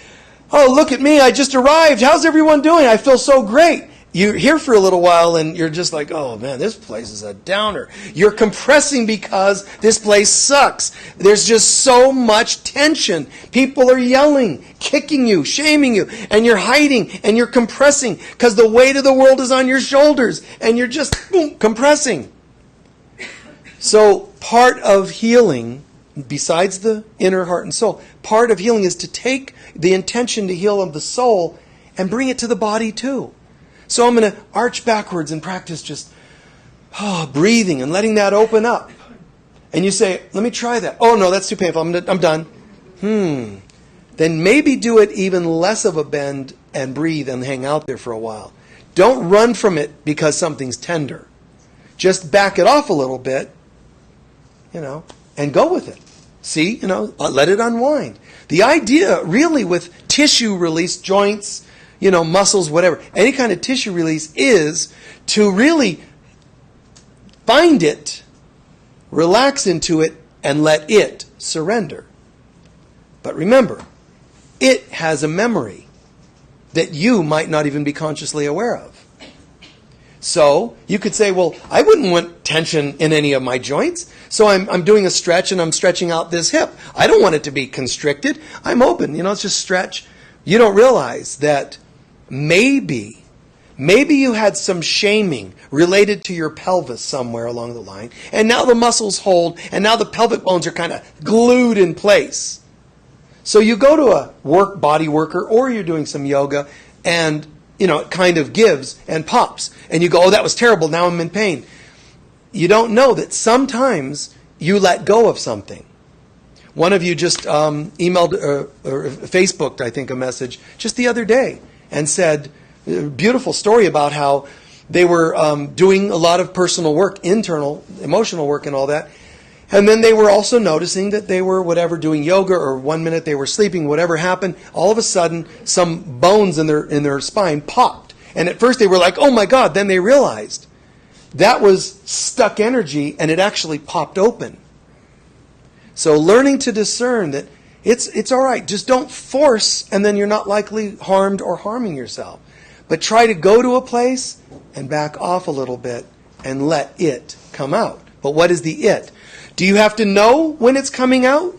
oh, look at me, I just arrived. How's everyone doing? I feel so great. You're here for a little while and you're just like, oh man, this place is a downer. You're compressing because this place sucks. There's just so much tension. People are yelling, kicking you, shaming you, and you're hiding and you're compressing because the weight of the world is on your shoulders and you're just compressing. So part of healing, besides the inner heart and soul, part of healing is to take the intention to heal of the soul and bring it to the body too. So I'm going to arch backwards and practice just breathing and letting that open up. And you say, let me try that. Oh no, that's too painful. I'm done. Then maybe do it even less of a bend and breathe and hang out there for a while. Don't run from it because something's tender. Just back it off a little bit, and go with it. See, let it unwind. The idea really with tissue release, joints, muscles, whatever, any kind of tissue release is to really find it, relax into it, and let it surrender. But remember, it has a memory that you might not even be consciously aware of. So you could say, well, I wouldn't want tension in any of my joints. So I'm doing a stretch and I'm stretching out this hip. I don't want it to be constricted. I'm open. It's just stretch. You don't realize that maybe you had some shaming related to your pelvis somewhere along the line. And now the muscles hold and now the pelvic bones are kind of glued in place. So you go to a body worker or you're doing some yoga and it kind of gives and pops. And you go, oh, that was terrible. Now I'm in pain. You don't know that sometimes you let go of something. One of you just emailed or Facebooked, I think, a message just the other day and said, a beautiful story about how they were doing a lot of personal work, internal, emotional work and all that. And then they were also noticing that they were doing yoga, or 1 minute they were sleeping, whatever happened, all of a sudden some bones in their spine popped. And at first they were like, oh my God, then they realized that was stuck energy and it actually popped open. So learning to discern that it's all right, just don't force and then you're not likely harmed or harming yourself. But try to go to a place and back off a little bit and let it come out. But what is the it? Do you have to know when it's coming out?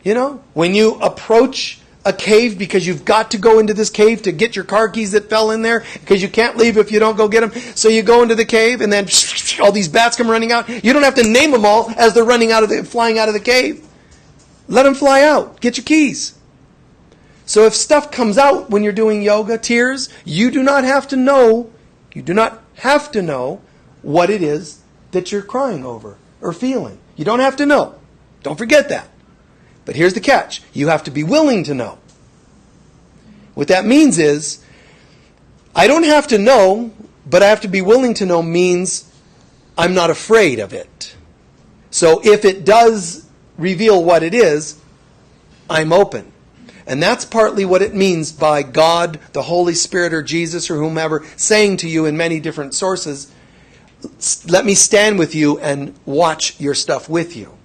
When you approach a cave because you've got to go into this cave to get your car keys that fell in there because you can't leave if you don't go get them. So you go into the cave and then all these bats come running out. You don't have to name them all as they're flying out of the cave. Let them fly out. Get your keys. So if stuff comes out when you're doing yoga, tears, you do not have to know what it is that you're crying over or feeling. You don't have to know. Don't forget that. But here's the catch. You have to be willing to know. What that means is, I don't have to know But I have to be willing to know means I'm not afraid of it. So if it does reveal what it is, I'm open. And that's partly what it means by God, the Holy Spirit, or Jesus, or whomever, saying to you in many different sources, let me stand with you and watch your stuff with you.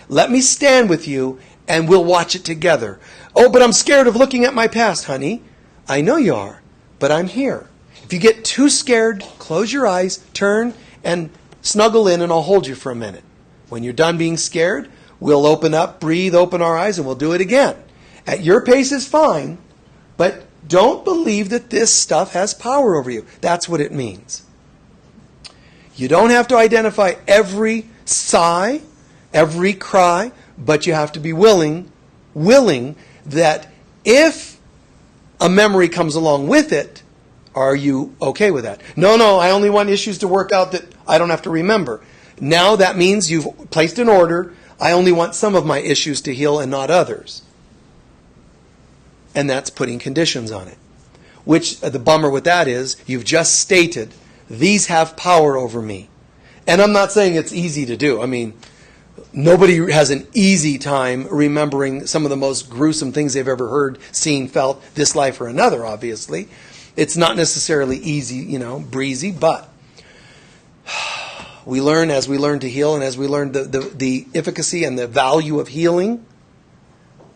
Let me stand with you and we'll watch it together. Oh, but I'm scared of looking at my past, honey. I know you are, but I'm here. If you get too scared, close your eyes, turn, and snuggle in, and I'll hold you for a minute. When you're done being scared, we'll open up, breathe, open our eyes, and we'll do it again. At your pace is fine, but don't believe that this stuff has power over you. That's what it means. You don't have to identify every sigh, every cry, but you have to be willing that if a memory comes along with it, are you okay with that? No, I only want issues to work out that I don't have to remember. Now that means you've placed an order. I only want some of my issues to heal and not others. And that's putting conditions on it. Which, the bummer with that is, you've just stated, these have power over me. And I'm not saying it's easy to do. I mean, nobody has an easy time remembering some of the most gruesome things they've ever heard, seen, felt, this life or another, obviously. It's not necessarily easy, breezy, but we learn as we learn to heal, and as we learn the efficacy and the value of healing,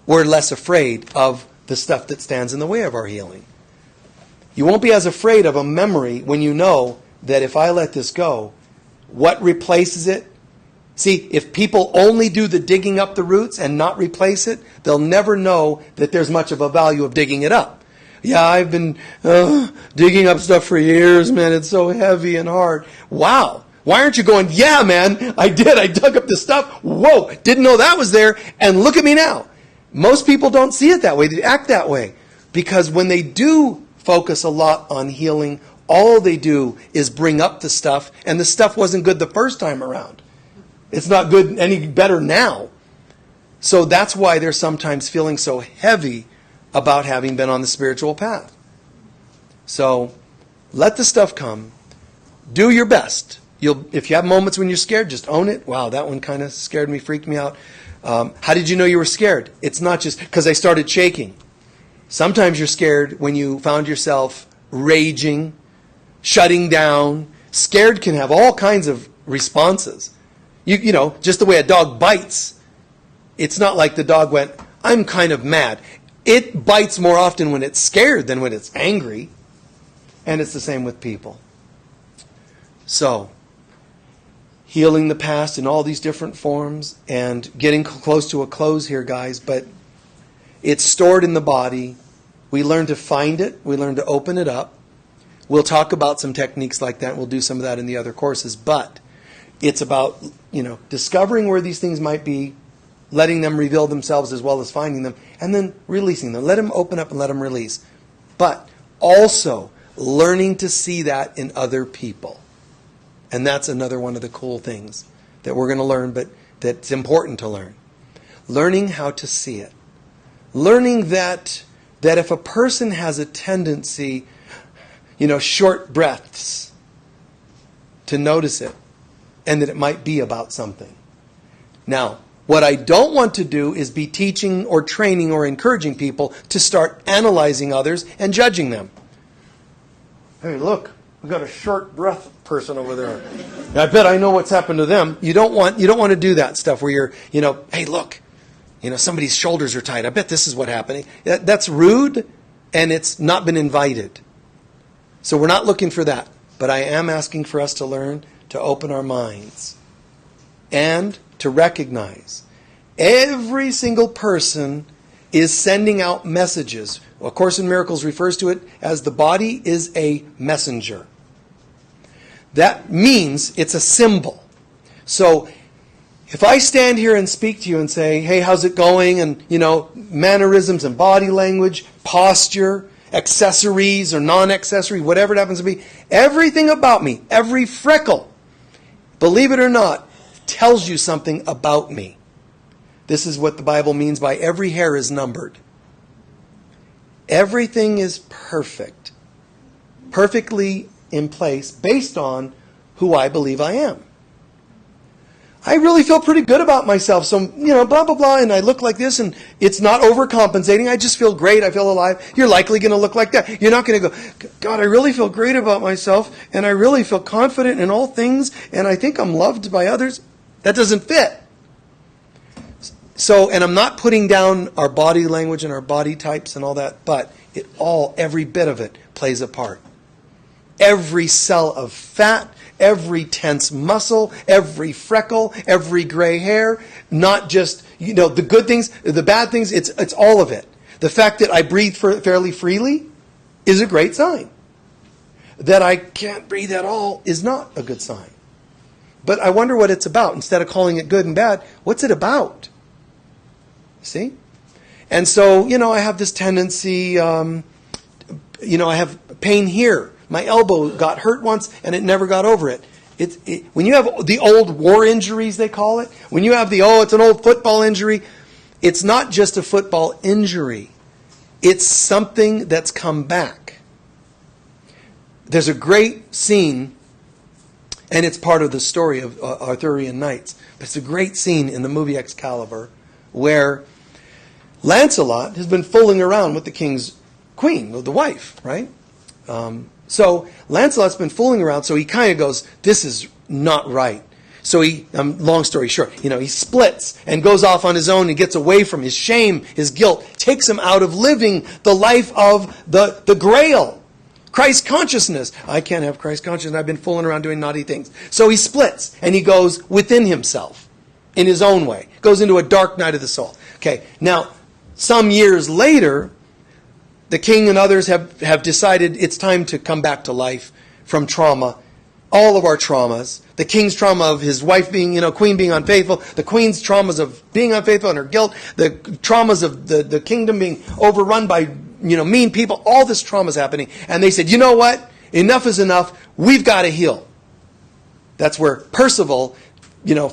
we're less afraid of the stuff that stands in the way of our healing. You won't be as afraid of a memory when you know that if I let this go, what replaces it? See, if people only do the digging up the roots and not replace it, they'll never know that there's much of a value of digging it up. Yeah, I've been digging up stuff for years, man. It's so heavy and hard. Wow. Why aren't you going, yeah, man, I did. I dug up the stuff. Whoa, didn't know that was there. And look at me now. Most people don't see it that way. They act that way. Because when they do focus a lot on healing, all they do is bring up the stuff. And the stuff wasn't good the first time around. It's not good any better now. So that's why they're sometimes feeling so heavy about having been on the spiritual path. So let the stuff come. Do your best. If you have moments when you're scared, just own it. Wow, that one kind of scared me, freaked me out. How did you know you were scared? It's not just because I started shaking. Sometimes you're scared when you found yourself raging, shutting down. Scared can have all kinds of responses. You know, just the way a dog bites. It's not like the dog went, I'm kind of mad. It bites more often when it's scared than when it's angry. And it's the same with people. So, healing the past in all these different forms and getting close to a close here, guys. But it's stored in the body. We learn to find it. We learn to open it up. We'll talk about some techniques like that. We'll do some of that in the other courses. But it's about, discovering where these things might be, letting them reveal themselves as well as finding them, and then releasing them. Let them open up and let them release. But also learning to see that in other people. And that's another one of the cool things that we're going to learn, but that's important to learn. Learning how to see it. Learning that if a person has a tendency, short breaths, to notice it, and that it might be about something. Now, what I don't want to do is be teaching or training or encouraging people to start analyzing others and judging them. Hey, look, we've got a short breath person over there. I bet I know what's happened to them. You don't want to do that stuff where you're, hey, look, somebody's shoulders are tight. I bet this is what happened. That's rude, and it's not been invited. So we're not looking for that. But I am asking for us to learn to open our minds and to recognize every single person is sending out messages. A Course in Miracles refers to it as the body is a messenger. That means it's a symbol. So if I stand here and speak to you and say, hey, how's it going? And, mannerisms and body language, posture, accessories or non-accessory, whatever it happens to be, everything about me, every freckle, believe it or not, tells you something about me. This is what the Bible means by every hair is numbered. Everything is perfect. Perfectly in place based on who I believe I am. I really feel pretty good about myself. So, blah, blah, blah, and I look like this, and it's not overcompensating. I just feel great. I feel alive. You're likely going to look like that. You're not going to go, God, I really feel great about myself, and I really feel confident in all things, and I think I'm loved by others. That doesn't fit. So, and I'm not putting down our body language and our body types and all that, but every bit of it plays a part. Every cell of fat, every tense muscle, every freckle, every gray hair, not just, the good things, the bad things, it's all of it. The fact that I breathe fairly freely is a great sign. That I can't breathe at all is not a good sign. But I wonder what it's about. Instead of calling it good and bad, what's it about? See? And so, I have this tendency, I have pain here. My elbow got hurt once and it never got over it. When you have the old war injuries, they call it, when you have it's an old football injury, it's not just a football injury. It's something that's come back. There's a great scene, and it's part of the story of Arthurian Knights, but it's a great scene in the movie Excalibur where Lancelot has been fooling around with the king's queen, the wife, right? So Lancelot's been fooling around, so he kind of goes, this is not right. So he, long story short, he splits and goes off on his own and gets away from his shame, his guilt, takes him out of living the life of the Grail, Christ consciousness. I can't have Christ consciousness. I've been fooling around doing naughty things. So he splits and he goes within himself in his own way, goes into a dark night of the soul. Okay, now some years later, the king and others have decided it's time to come back to life from trauma. All of our traumas. The king's trauma of his wife being, queen being unfaithful. The queen's traumas of being unfaithful and her guilt. The traumas of the kingdom being overrun by, mean people. All this trauma is happening. And they said, you know what? Enough is enough. We've got to heal. That's where Percival,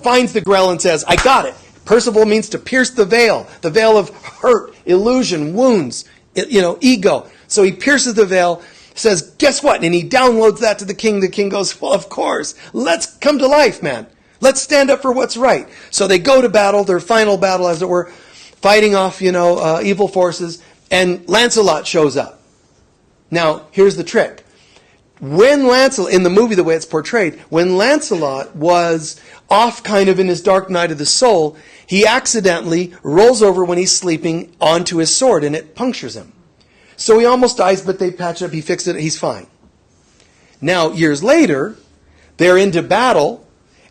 finds the Grail and says, I got it. Percival means to pierce the veil of hurt, illusion, wounds, ego. So he pierces the veil, says, guess what? And he downloads that to the king. The king goes, well, of course. Let's come to life, man. Let's stand up for what's right. So they go to battle, their final battle, as it were, fighting off, evil forces. And Lancelot shows up. Now, here's the trick. When Lancelot, in the movie, the way it's portrayed, when Lancelot was off kind of in his dark night of the soul, he accidentally rolls over when he's sleeping onto his sword and it punctures him. So he almost dies, but they patch it up, he fixed it, he's fine. Now, years later, they're into battle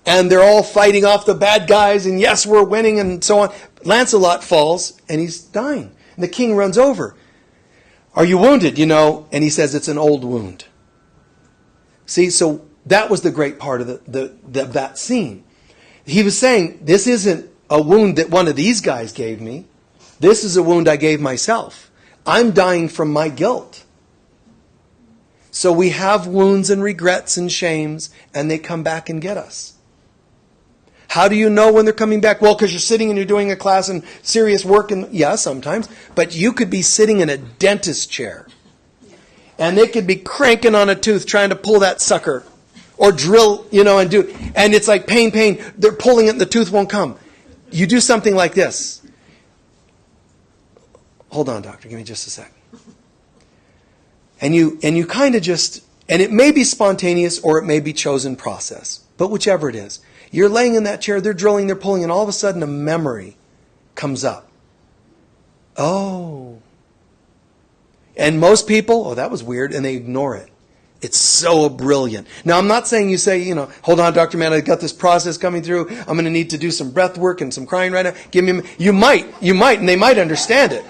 and they're all fighting off the bad guys and yes, we're winning and so on. Lancelot falls and he's dying. And the king runs over. Are you wounded? And he says it's an old wound. See, so that was the great part of that scene. He was saying, this isn't a wound that one of these guys gave me. This is a wound I gave myself. I'm dying from my guilt. So we have wounds and regrets and shames, and they come back and get us. How do you know when they're coming back? Well, because you're sitting and you're doing a class and serious work, and yeah, sometimes. But you could be sitting in a dentist chair. And they could be cranking on a tooth trying to pull that sucker. Or drill, and it's like pain. They're pulling it and the tooth won't come. You do something like this. Hold on, doctor, give me just a sec. And you kind of just, and it may be spontaneous or it may be chosen process. But whichever it is. You're laying in that chair, they're drilling, they're pulling, and all of a sudden a memory comes up. Oh. And most people, that was weird, and they ignore it. It's so brilliant. Now, I'm not saying you say, hold on, Dr. Man, I've got this process coming through. I'm going to need to do some breath work and some crying right now. Give me. You might, and they might understand it.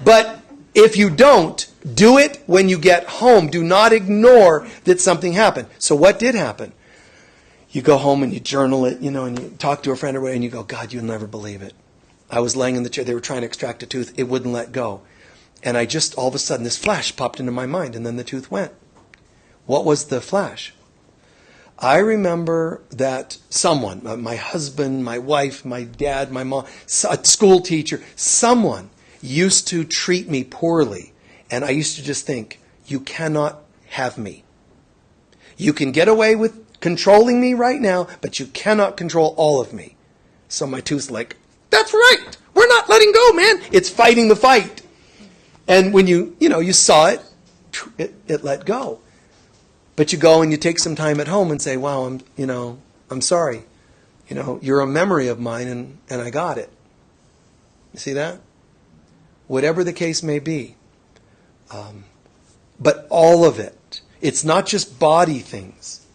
But if you don't, do it when you get home. Do not ignore that something happened. So what did happen? You go home and you journal it, and you talk to a friend and you go, God, you'll never believe it. I was laying in the chair. They were trying to extract a tooth. It wouldn't let go. And I just, all of a sudden, this flash popped into my mind, and then the tooth went. What was the flash? I remember that someone, my husband, my wife, my dad, my mom, a school teacher, someone used to treat me poorly. And I used to just think, you cannot have me. You can get away with controlling me right now, but you cannot control all of me. So my tooth's like, that's right. We're not letting go, man. It's fighting the fight. And when you saw it, it let go. But you go and you take some time at home and say, wow, I'm sorry. You're a memory of mine and I got it. You see that? Whatever the case may be. But all of it. It's not just body things.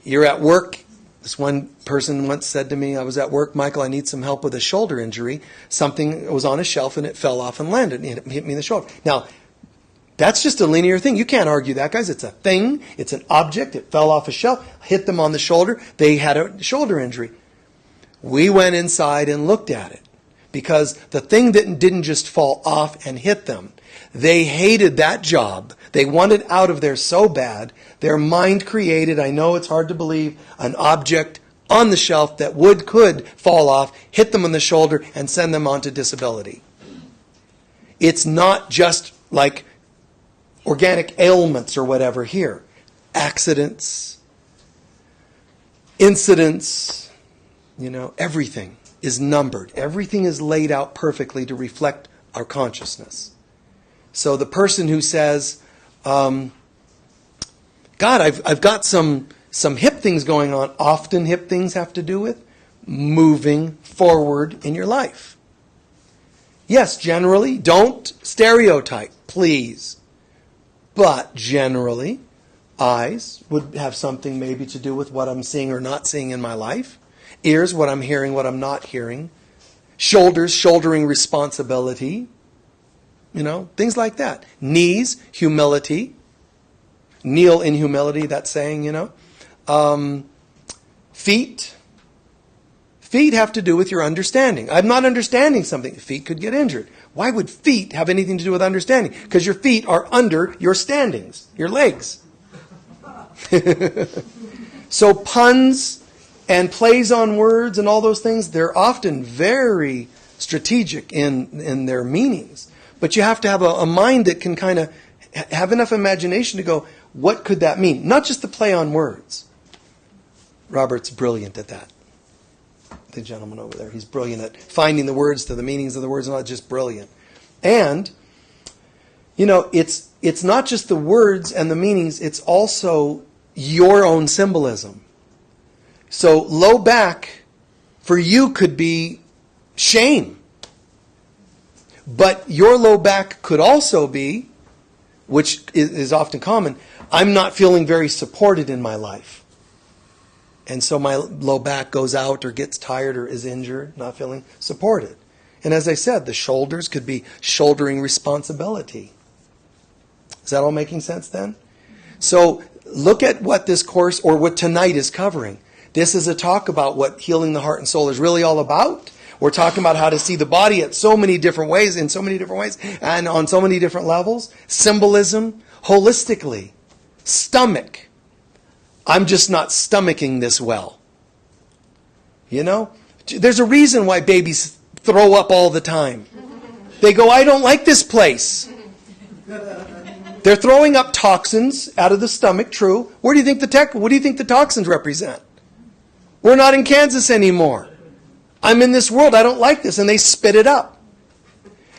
You're at work. This one person once said to me, I was at work, Michael, I need some help with a shoulder injury. Something was on a shelf and it fell off and landed and it hit me in the shoulder. Now, that's just a linear thing. You can't argue that, guys. It's a thing. It's an object. It fell off a shelf, hit them on the shoulder. They had a shoulder injury. We went inside and looked at it because the thing didn't just fall off and hit them. They hated that job. They wanted out of there so bad. Their mind created, I know it's hard to believe, an object on the shelf that could fall off, hit them on the shoulder, and send them on to disability. It's not just like organic ailments or whatever here. Accidents, incidents, everything is numbered. Everything is laid out perfectly to reflect our consciousness. So the person who says, God, I've got some hip things going on. Often hip things have to do with moving forward in your life. Yes, generally, don't stereotype, please. But generally, eyes would have something maybe to do with what I'm seeing or not seeing in my life. Ears, what I'm hearing, what I'm not hearing. Shoulders, shouldering responsibility. Things like that. Knees, humility. Kneel in humility, that saying, Feet. Feet have to do with your understanding. I'm not understanding something. Feet could get injured. Why would feet have anything to do with understanding? Because your feet are under your standings, your legs. So puns and plays on words and all those things, they're often very strategic in their meanings. But you have to have a mind that can kind of have enough imagination to go, what could that mean? Not just the play on words. Robert's brilliant at that. The gentleman over there, he's brilliant at finding the words to the meanings of the words, not just brilliant. And, it's not just the words and the meanings, it's also your own symbolism. So low back for you could be shame. But your low back could also be, which is often common, I'm not feeling very supported in my life. And so my low back goes out or gets tired or is injured, not feeling supported. And as I said, the shoulders could be shouldering responsibility. Is that all making sense then? So look at what this course or what tonight is covering. This is a talk about what healing the heart and soul is really all about. We're talking about how to see the body in so many different ways, and on so many different levels. Symbolism, holistically. Stomach. I'm just not stomaching this well. There's a reason why babies throw up all the time. They go, I don't like this place. They're throwing up toxins out of the stomach, true. What do you think the toxins represent? We're not in Kansas anymore. I'm in this world. I don't like this. And they spit it up.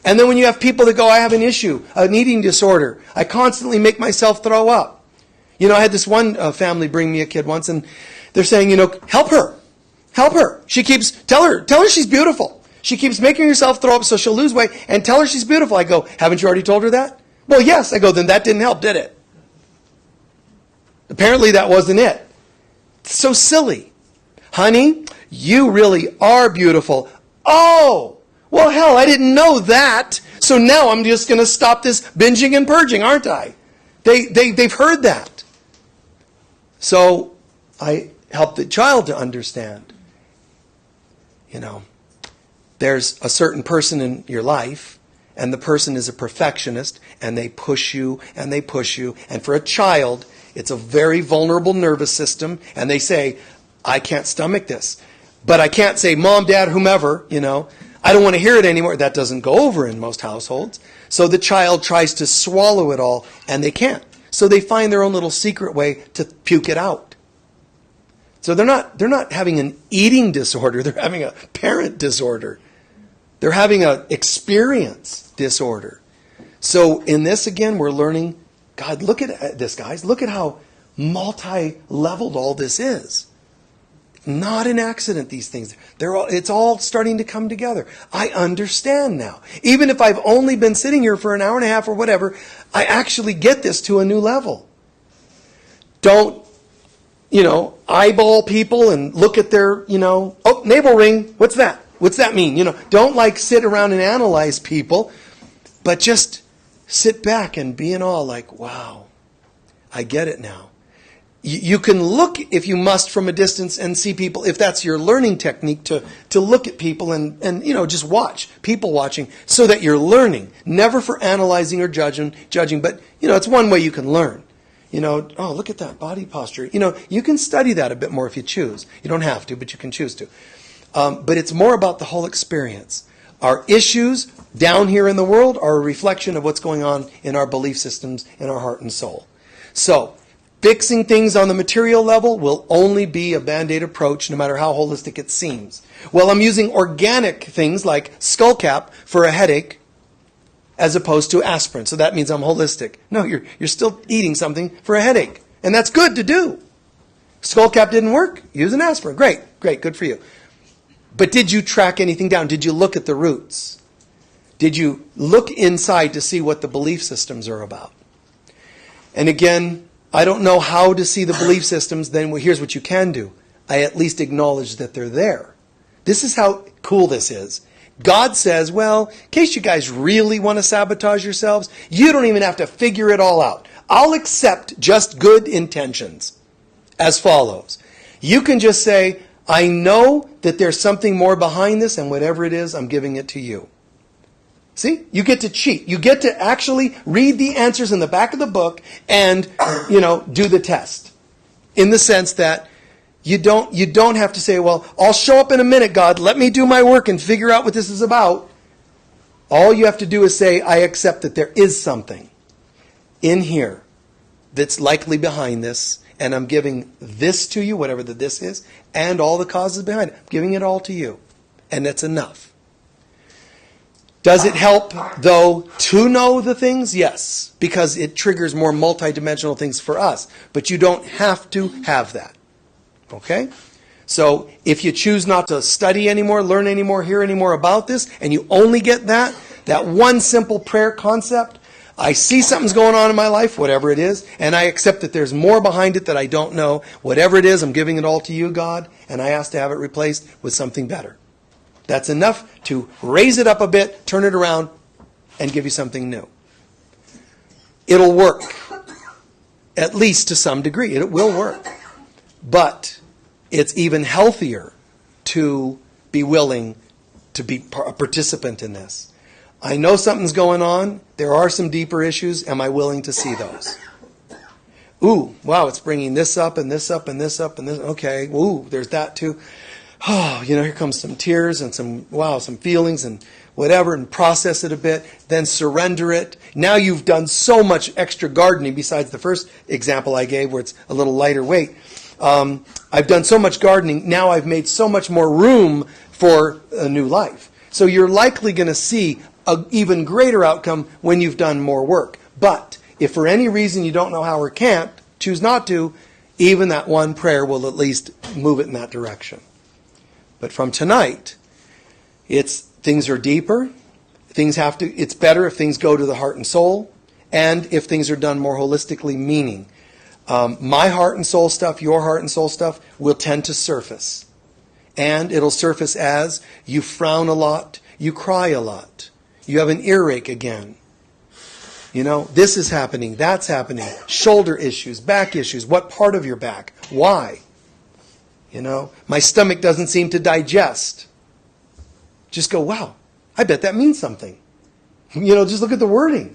And then when you have people that go, I have an issue, an eating disorder. I constantly make myself throw up. I had this one family bring me a kid once, and they're saying, help her. Help her. Tell her she's beautiful. She keeps making herself throw up so she'll lose weight, and tell her she's beautiful. I go, haven't you already told her that? Well, yes. I go, then that didn't help, did it? Apparently that wasn't it. It's so silly. Honey, you really are beautiful. Oh, well, hell, I didn't know that. So now I'm just going to stop this binging and purging, aren't I? They've heard that. So I help the child to understand. There's a certain person in your life, and the person is a perfectionist, and they push you, and they push you. And for a child, it's a very vulnerable nervous system, and they say, I can't stomach this. But I can't say, Mom, Dad, whomever, I don't want to hear it anymore. That doesn't go over in most households. So the child tries to swallow it all, and they can't. So they find their own little secret way to puke it out. So they're not having an eating disorder. They're having a parent disorder. They're having an experience disorder. So in this, again, we're learning, God, look at this, guys. Look at how multi-leveled all this is. Not an accident, these things. It's all starting to come together. I understand now. Even if I've only been sitting here for an hour and a half or whatever, I actually get this to a new level. Don't, eyeball people and look at their, oh, navel ring. What's that? What's that mean? Don't sit around and analyze people, but just sit back and be in awe like, wow, I get it now. You can look, if you must, from a distance and see people, if that's your learning technique, to look at people and just watch, people watching, so that you're learning. Never for analyzing or judging, but, it's one way you can learn. Oh, look at that body posture. You can study that a bit more if you choose. You don't have to, but you can choose to. But it's more about the whole experience. Our issues down here in the world are a reflection of what's going on in our belief systems, in our heart and soul. So, fixing things on the material level will only be a Band-Aid approach, no matter how holistic it seems. Well, I'm using organic things like skullcap for a headache as opposed to aspirin. So that means I'm holistic. No, you're still eating something for a headache. And that's good to do. Skullcap didn't work? Use an aspirin. Great, good for you. But did you track anything down? Did you look at the roots? Did you look inside to see what the belief systems are about? And again, I don't know how to see the belief systems, then here's what you can do. I at least acknowledge that they're there. This is how cool this is. God says, well, in case you guys really want to sabotage yourselves, you don't even have to figure it all out. I'll accept just good intentions as follows. You can just say, I know that there's something more behind this, and whatever it is, I'm giving it to you. See? You get to cheat. You get to actually read the answers in the back of the book and, do the test. In the sense that you don't have to say, well, I'll show up in a minute, God. Let me do my work and figure out what this is about. All you have to do is say, I accept that there is something in here that's likely behind this, and I'm giving this to you, whatever the this is, and all the causes behind it. I'm giving it all to you. And that's enough. Does it help, though, to know the things? Yes, because it triggers more multidimensional things for us. But you don't have to have that. Okay? So if you choose not to study anymore, learn anymore, hear anymore about this, and you only get that one simple prayer concept, I see something's going on in my life, whatever it is, and I accept that there's more behind it that I don't know. Whatever it is, I'm giving it all to you, God, and I ask to have it replaced with something better. That's enough to raise it up a bit, turn it around, and give you something new. It'll work, at least to some degree. It will work. But it's even healthier to be willing to be a participant in this. I know something's going on. There are some deeper issues. Am I willing to see those? Ooh, wow, it's bringing this up and this up and this up and this. Okay, ooh, there's that too. Oh, here comes some tears and some feelings and whatever, and process it a bit, then surrender it. Now you've done so much extra gardening besides the first example I gave where it's a little lighter weight. I've done so much gardening, now I've made so much more room for a new life. So you're likely going to see an even greater outcome when you've done more work. But if for any reason you don't know how or can't, choose not to, even that one prayer will at least move it in that direction. But from tonight, things are deeper. It's better if things go to the heart and soul, and if things are done more holistically, meaning my heart and soul stuff, your heart and soul stuff will tend to surface. And it'll surface as you frown a lot, you cry a lot, you have an earache again. This is happening, that's happening, shoulder issues, back issues, what part of your back, why? My stomach doesn't seem to digest. Just go, wow, I bet that means something. Just look at the wording.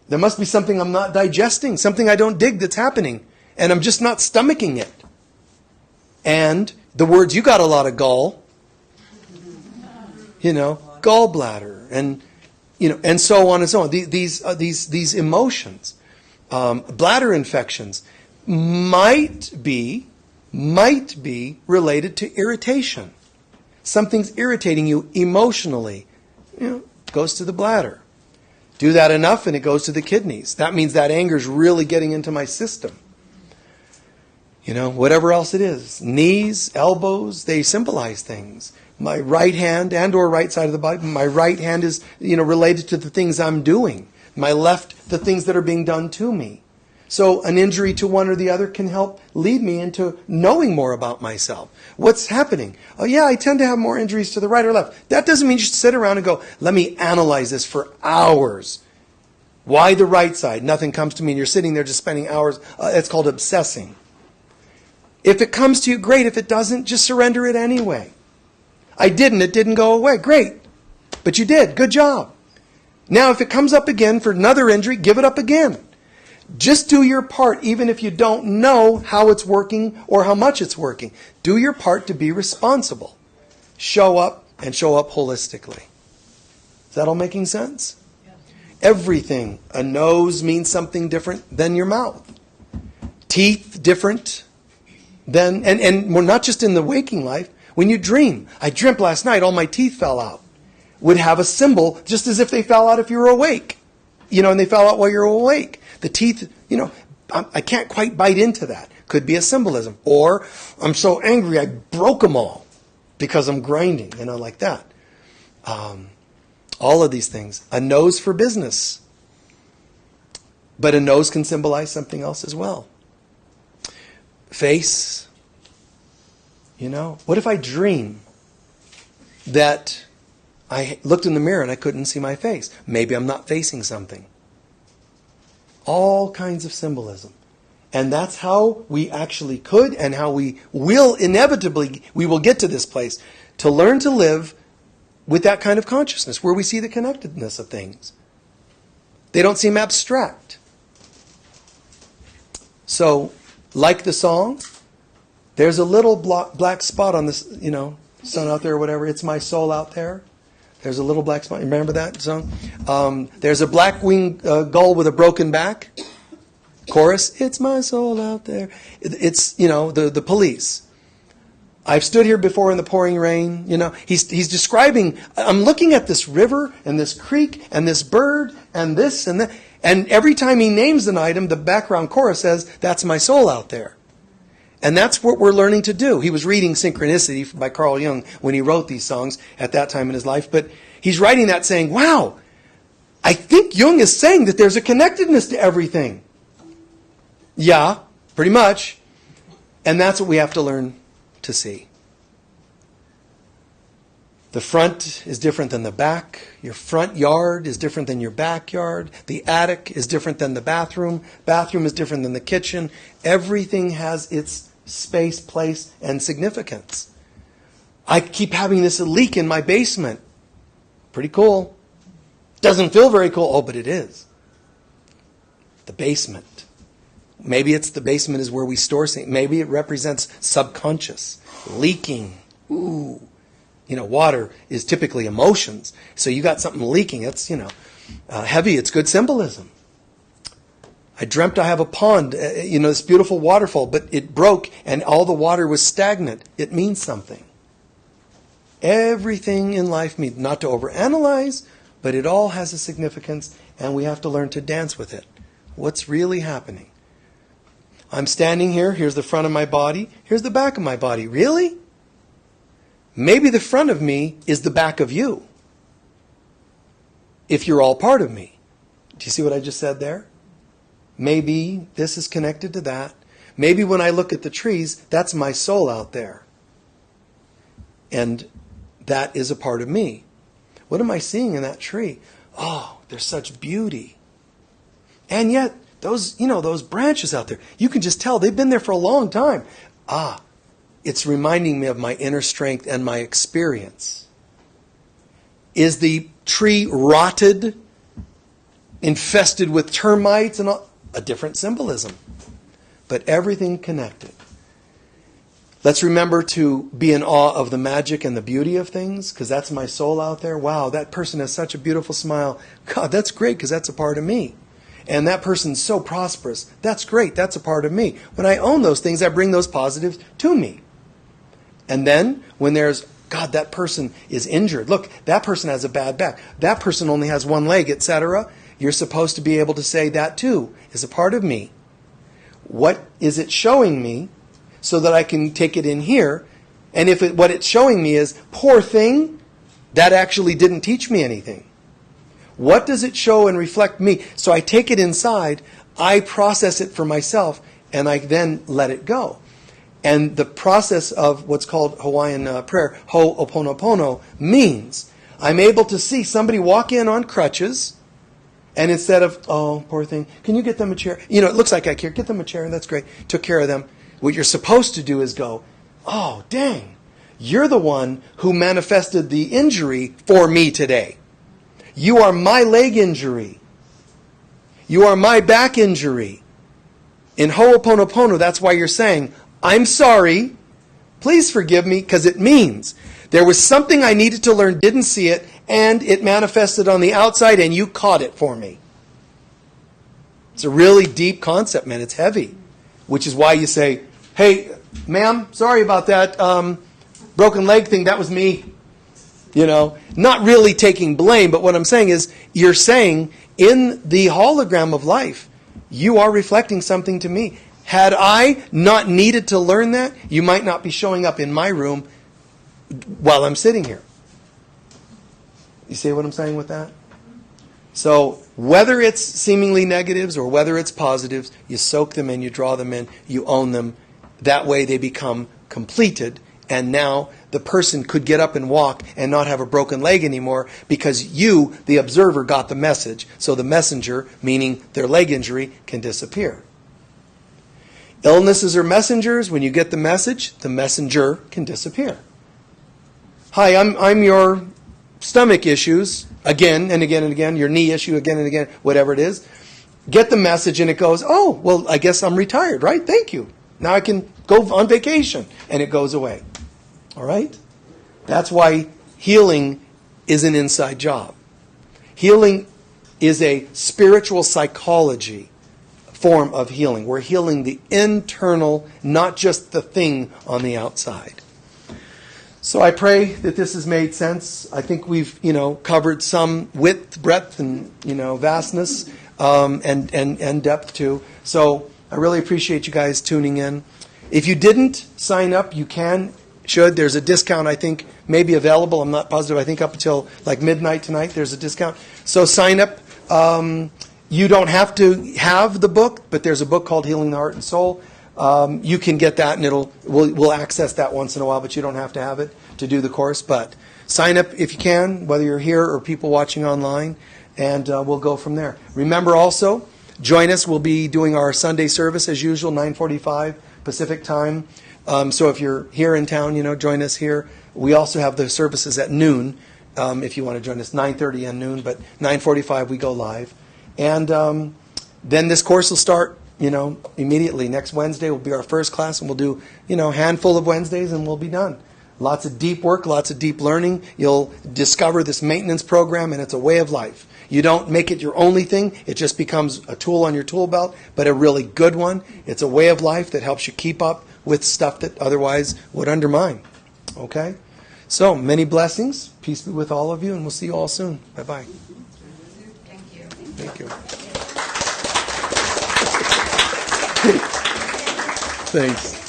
There must be something I'm not digesting, something I don't dig that's happening, and I'm just not stomaching it. And the words, you got a lot of gall, gallbladder, and so on and so on. These emotions. Bladder infections might be related to irritation. Something's irritating you emotionally. Goes to the bladder. Do that enough and it goes to the kidneys. That means that anger's really getting into my system. Whatever else it is. Knees, elbows, they symbolize things. My right hand and or right side of the body, my right hand is, related to the things I'm doing. My left, the things that are being done to me. So an injury to one or the other can help lead me into knowing more about myself. What's happening? Oh yeah, I tend to have more injuries to the right or left. That doesn't mean you should sit around and go, let me analyze this for hours. Why the right side? Nothing comes to me and you're sitting there just spending hours. It's called obsessing. If it comes to you, great. If it doesn't, just surrender it anyway. It didn't go away. Great. But you did. Good job. Now, if it comes up again for another injury, give it up again. Just do your part, even if you don't know how it's working or how much it's working. Do your part to be responsible. Show up and show up holistically. Is that all making sense? Yeah. Everything. A nose means something different than your mouth. Teeth different than, and we're not just in the waking life. When you dream, I dreamt last night, all my teeth fell out. Would have a symbol, just as if they fell out if you were awake. And they fell out while you're awake. The teeth, I can't quite bite into that. Could be a symbolism. Or, I'm so angry I broke them all because I'm grinding, like that. All of these things. A nose for business. But a nose can symbolize something else as well. Face. What if I dream that I looked in the mirror and I couldn't see my face? Maybe I'm not facing something. All kinds of symbolism. And that's how we actually could and how we will inevitably, we will get to this place, to learn to live with that kind of consciousness where we see the connectedness of things. They don't seem abstract. So, like the song, there's a little black spot on this, sun out there or whatever. It's my soul out there. There's a little black spot. Remember that song? There's a black-winged gull with a broken back. Chorus, it's my soul out there. It's, the police. I've stood here before in the pouring rain. He's describing, I'm looking at this river and this creek and this bird and this and that. And every time he names an item, the background chorus says, that's my soul out there. And that's what we're learning to do. He was reading Synchronicity by Carl Jung when he wrote these songs at that time in his life. But he's writing that saying, wow, I think Jung is saying that there's a connectedness to everything. Yeah, pretty much. And that's what we have to learn to see. The front is different than the back. Your front yard is different than your backyard. The attic is different than the bathroom. Bathroom is different than the kitchen. Everything has its space, place, and significance. I keep having this leak in my basement. Pretty cool. Doesn't feel very cool. Oh, but it is. The basement. Maybe it's the basement is where we store things. Maybe it represents subconscious. Leaking. Ooh. Water is typically emotions. So you got something leaking. It's, heavy. It's good symbolism. I dreamt I have a pond, this beautiful waterfall, but it broke and all the water was stagnant. It means something. Everything in life means, not to overanalyze, but it all has a significance and we have to learn to dance with it. What's really happening? I'm standing here. Here's the front of my body. Here's the back of my body. Really? Maybe the front of me is the back of you. If you're all part of me. Do you see what I just said there? Maybe this is connected to that. Maybe when I look at the trees, that's my soul out there. And that is a part of me. What am I seeing in that tree? Oh, there's such beauty. And yet, those branches out there, you can just tell they've been there for a long time. It's reminding me of my inner strength and my experience. Is the tree rotted, infested with termites and all? A different symbolism. But everything connected. Let's remember to be in awe of the magic and the beauty of things, because that's my soul out there. Wow, that person has such a beautiful smile. God, that's great, because that's a part of me. and that person's so prosperous. That's great. That's a part of me. When I own those things, I bring those positives to me. And then when there's, God, that person is injured. Look, that person has a bad back. That person only has one leg, etc. You're supposed to be able to say that too is a part of me. What is it showing me so that I can take it in here? And if what it's showing me is, poor thing, that actually didn't teach me anything. What does it show and reflect me? So I take it inside, I process it for myself, and I then let it go. And the process of what's called Hawaiian prayer, ho'oponopono, means I'm able to see somebody walk in on crutches, and instead of, oh, poor thing, can you get them a chair? You know, it looks like I care. Get them a chair, and that's great. Took care of them. What you're supposed to do is go, oh, dang, you're the one who manifested the injury for me today. You are my leg injury. You are my back injury. In ho'oponopono, that's why you're saying, I'm sorry, please forgive me, because it means there was something I needed to learn, didn't see it, and it manifested on the outside, and you caught it for me. It's a really deep concept, man. It's heavy, which is why you say, hey, ma'am, sorry about that broken leg thing. That was me. You know, not really taking blame, but what I'm saying is you're saying in the hologram of life, you are reflecting something to me. Had I not needed to learn that, you might not be showing up in my room while I'm sitting here. You see what I'm saying with that? So whether it's seemingly negatives or whether it's positives, you soak them in, you draw them in, you own them. That way they become completed. And now the person could get up and walk and not have a broken leg anymore because you, the observer, got the message. So the messenger, meaning their leg injury, can disappear. Illnesses are messengers. When you get the message, the messenger can disappear. Hi, I'm your stomach issues, again and again and again, your knee issue again and again, whatever it is. Get the message and it goes, oh, well, I guess I'm retired, right? Thank you. Now I can go on vacation. And it goes away. All right? That's why healing is an inside job. Healing is a spiritual psychology form of healing. We're healing the internal, not just the thing on the outside. So I pray that this has made sense. I think we've, covered some width, breadth, and, vastness, and depth too. So I really appreciate you guys tuning in. If you didn't sign up, you should. There's a discount, I think, maybe available. I'm not positive. I think up until like midnight tonight, there's a discount. So sign up. You don't have to have the book, but there's a book called Healing the Heart and Soul. You can get that, and we'll access that once in a while, but you don't have to have it to do the course. But sign up if you can, whether you're here or people watching online, and we'll go from there. Remember also, join us. We'll be doing our Sunday service as usual, 9:45 Pacific time. So if you're here in town, join us here. We also have the services at noon, if you want to join us, 9:30 and noon, but 9:45 we go live. And then this course will start, immediately. Next Wednesday will be our first class, and we'll do, a handful of Wednesdays, and we'll be done. Lots of deep work, lots of deep learning. You'll discover this maintenance program, and it's a way of life. You don't make it your only thing. It just becomes a tool on your tool belt, but a really good one. It's a way of life that helps you keep up with stuff that otherwise would undermine. Okay? So, many blessings. Peace be with all of you, and we'll see you all soon. Bye-bye. Thank you. Thank you. Thanks.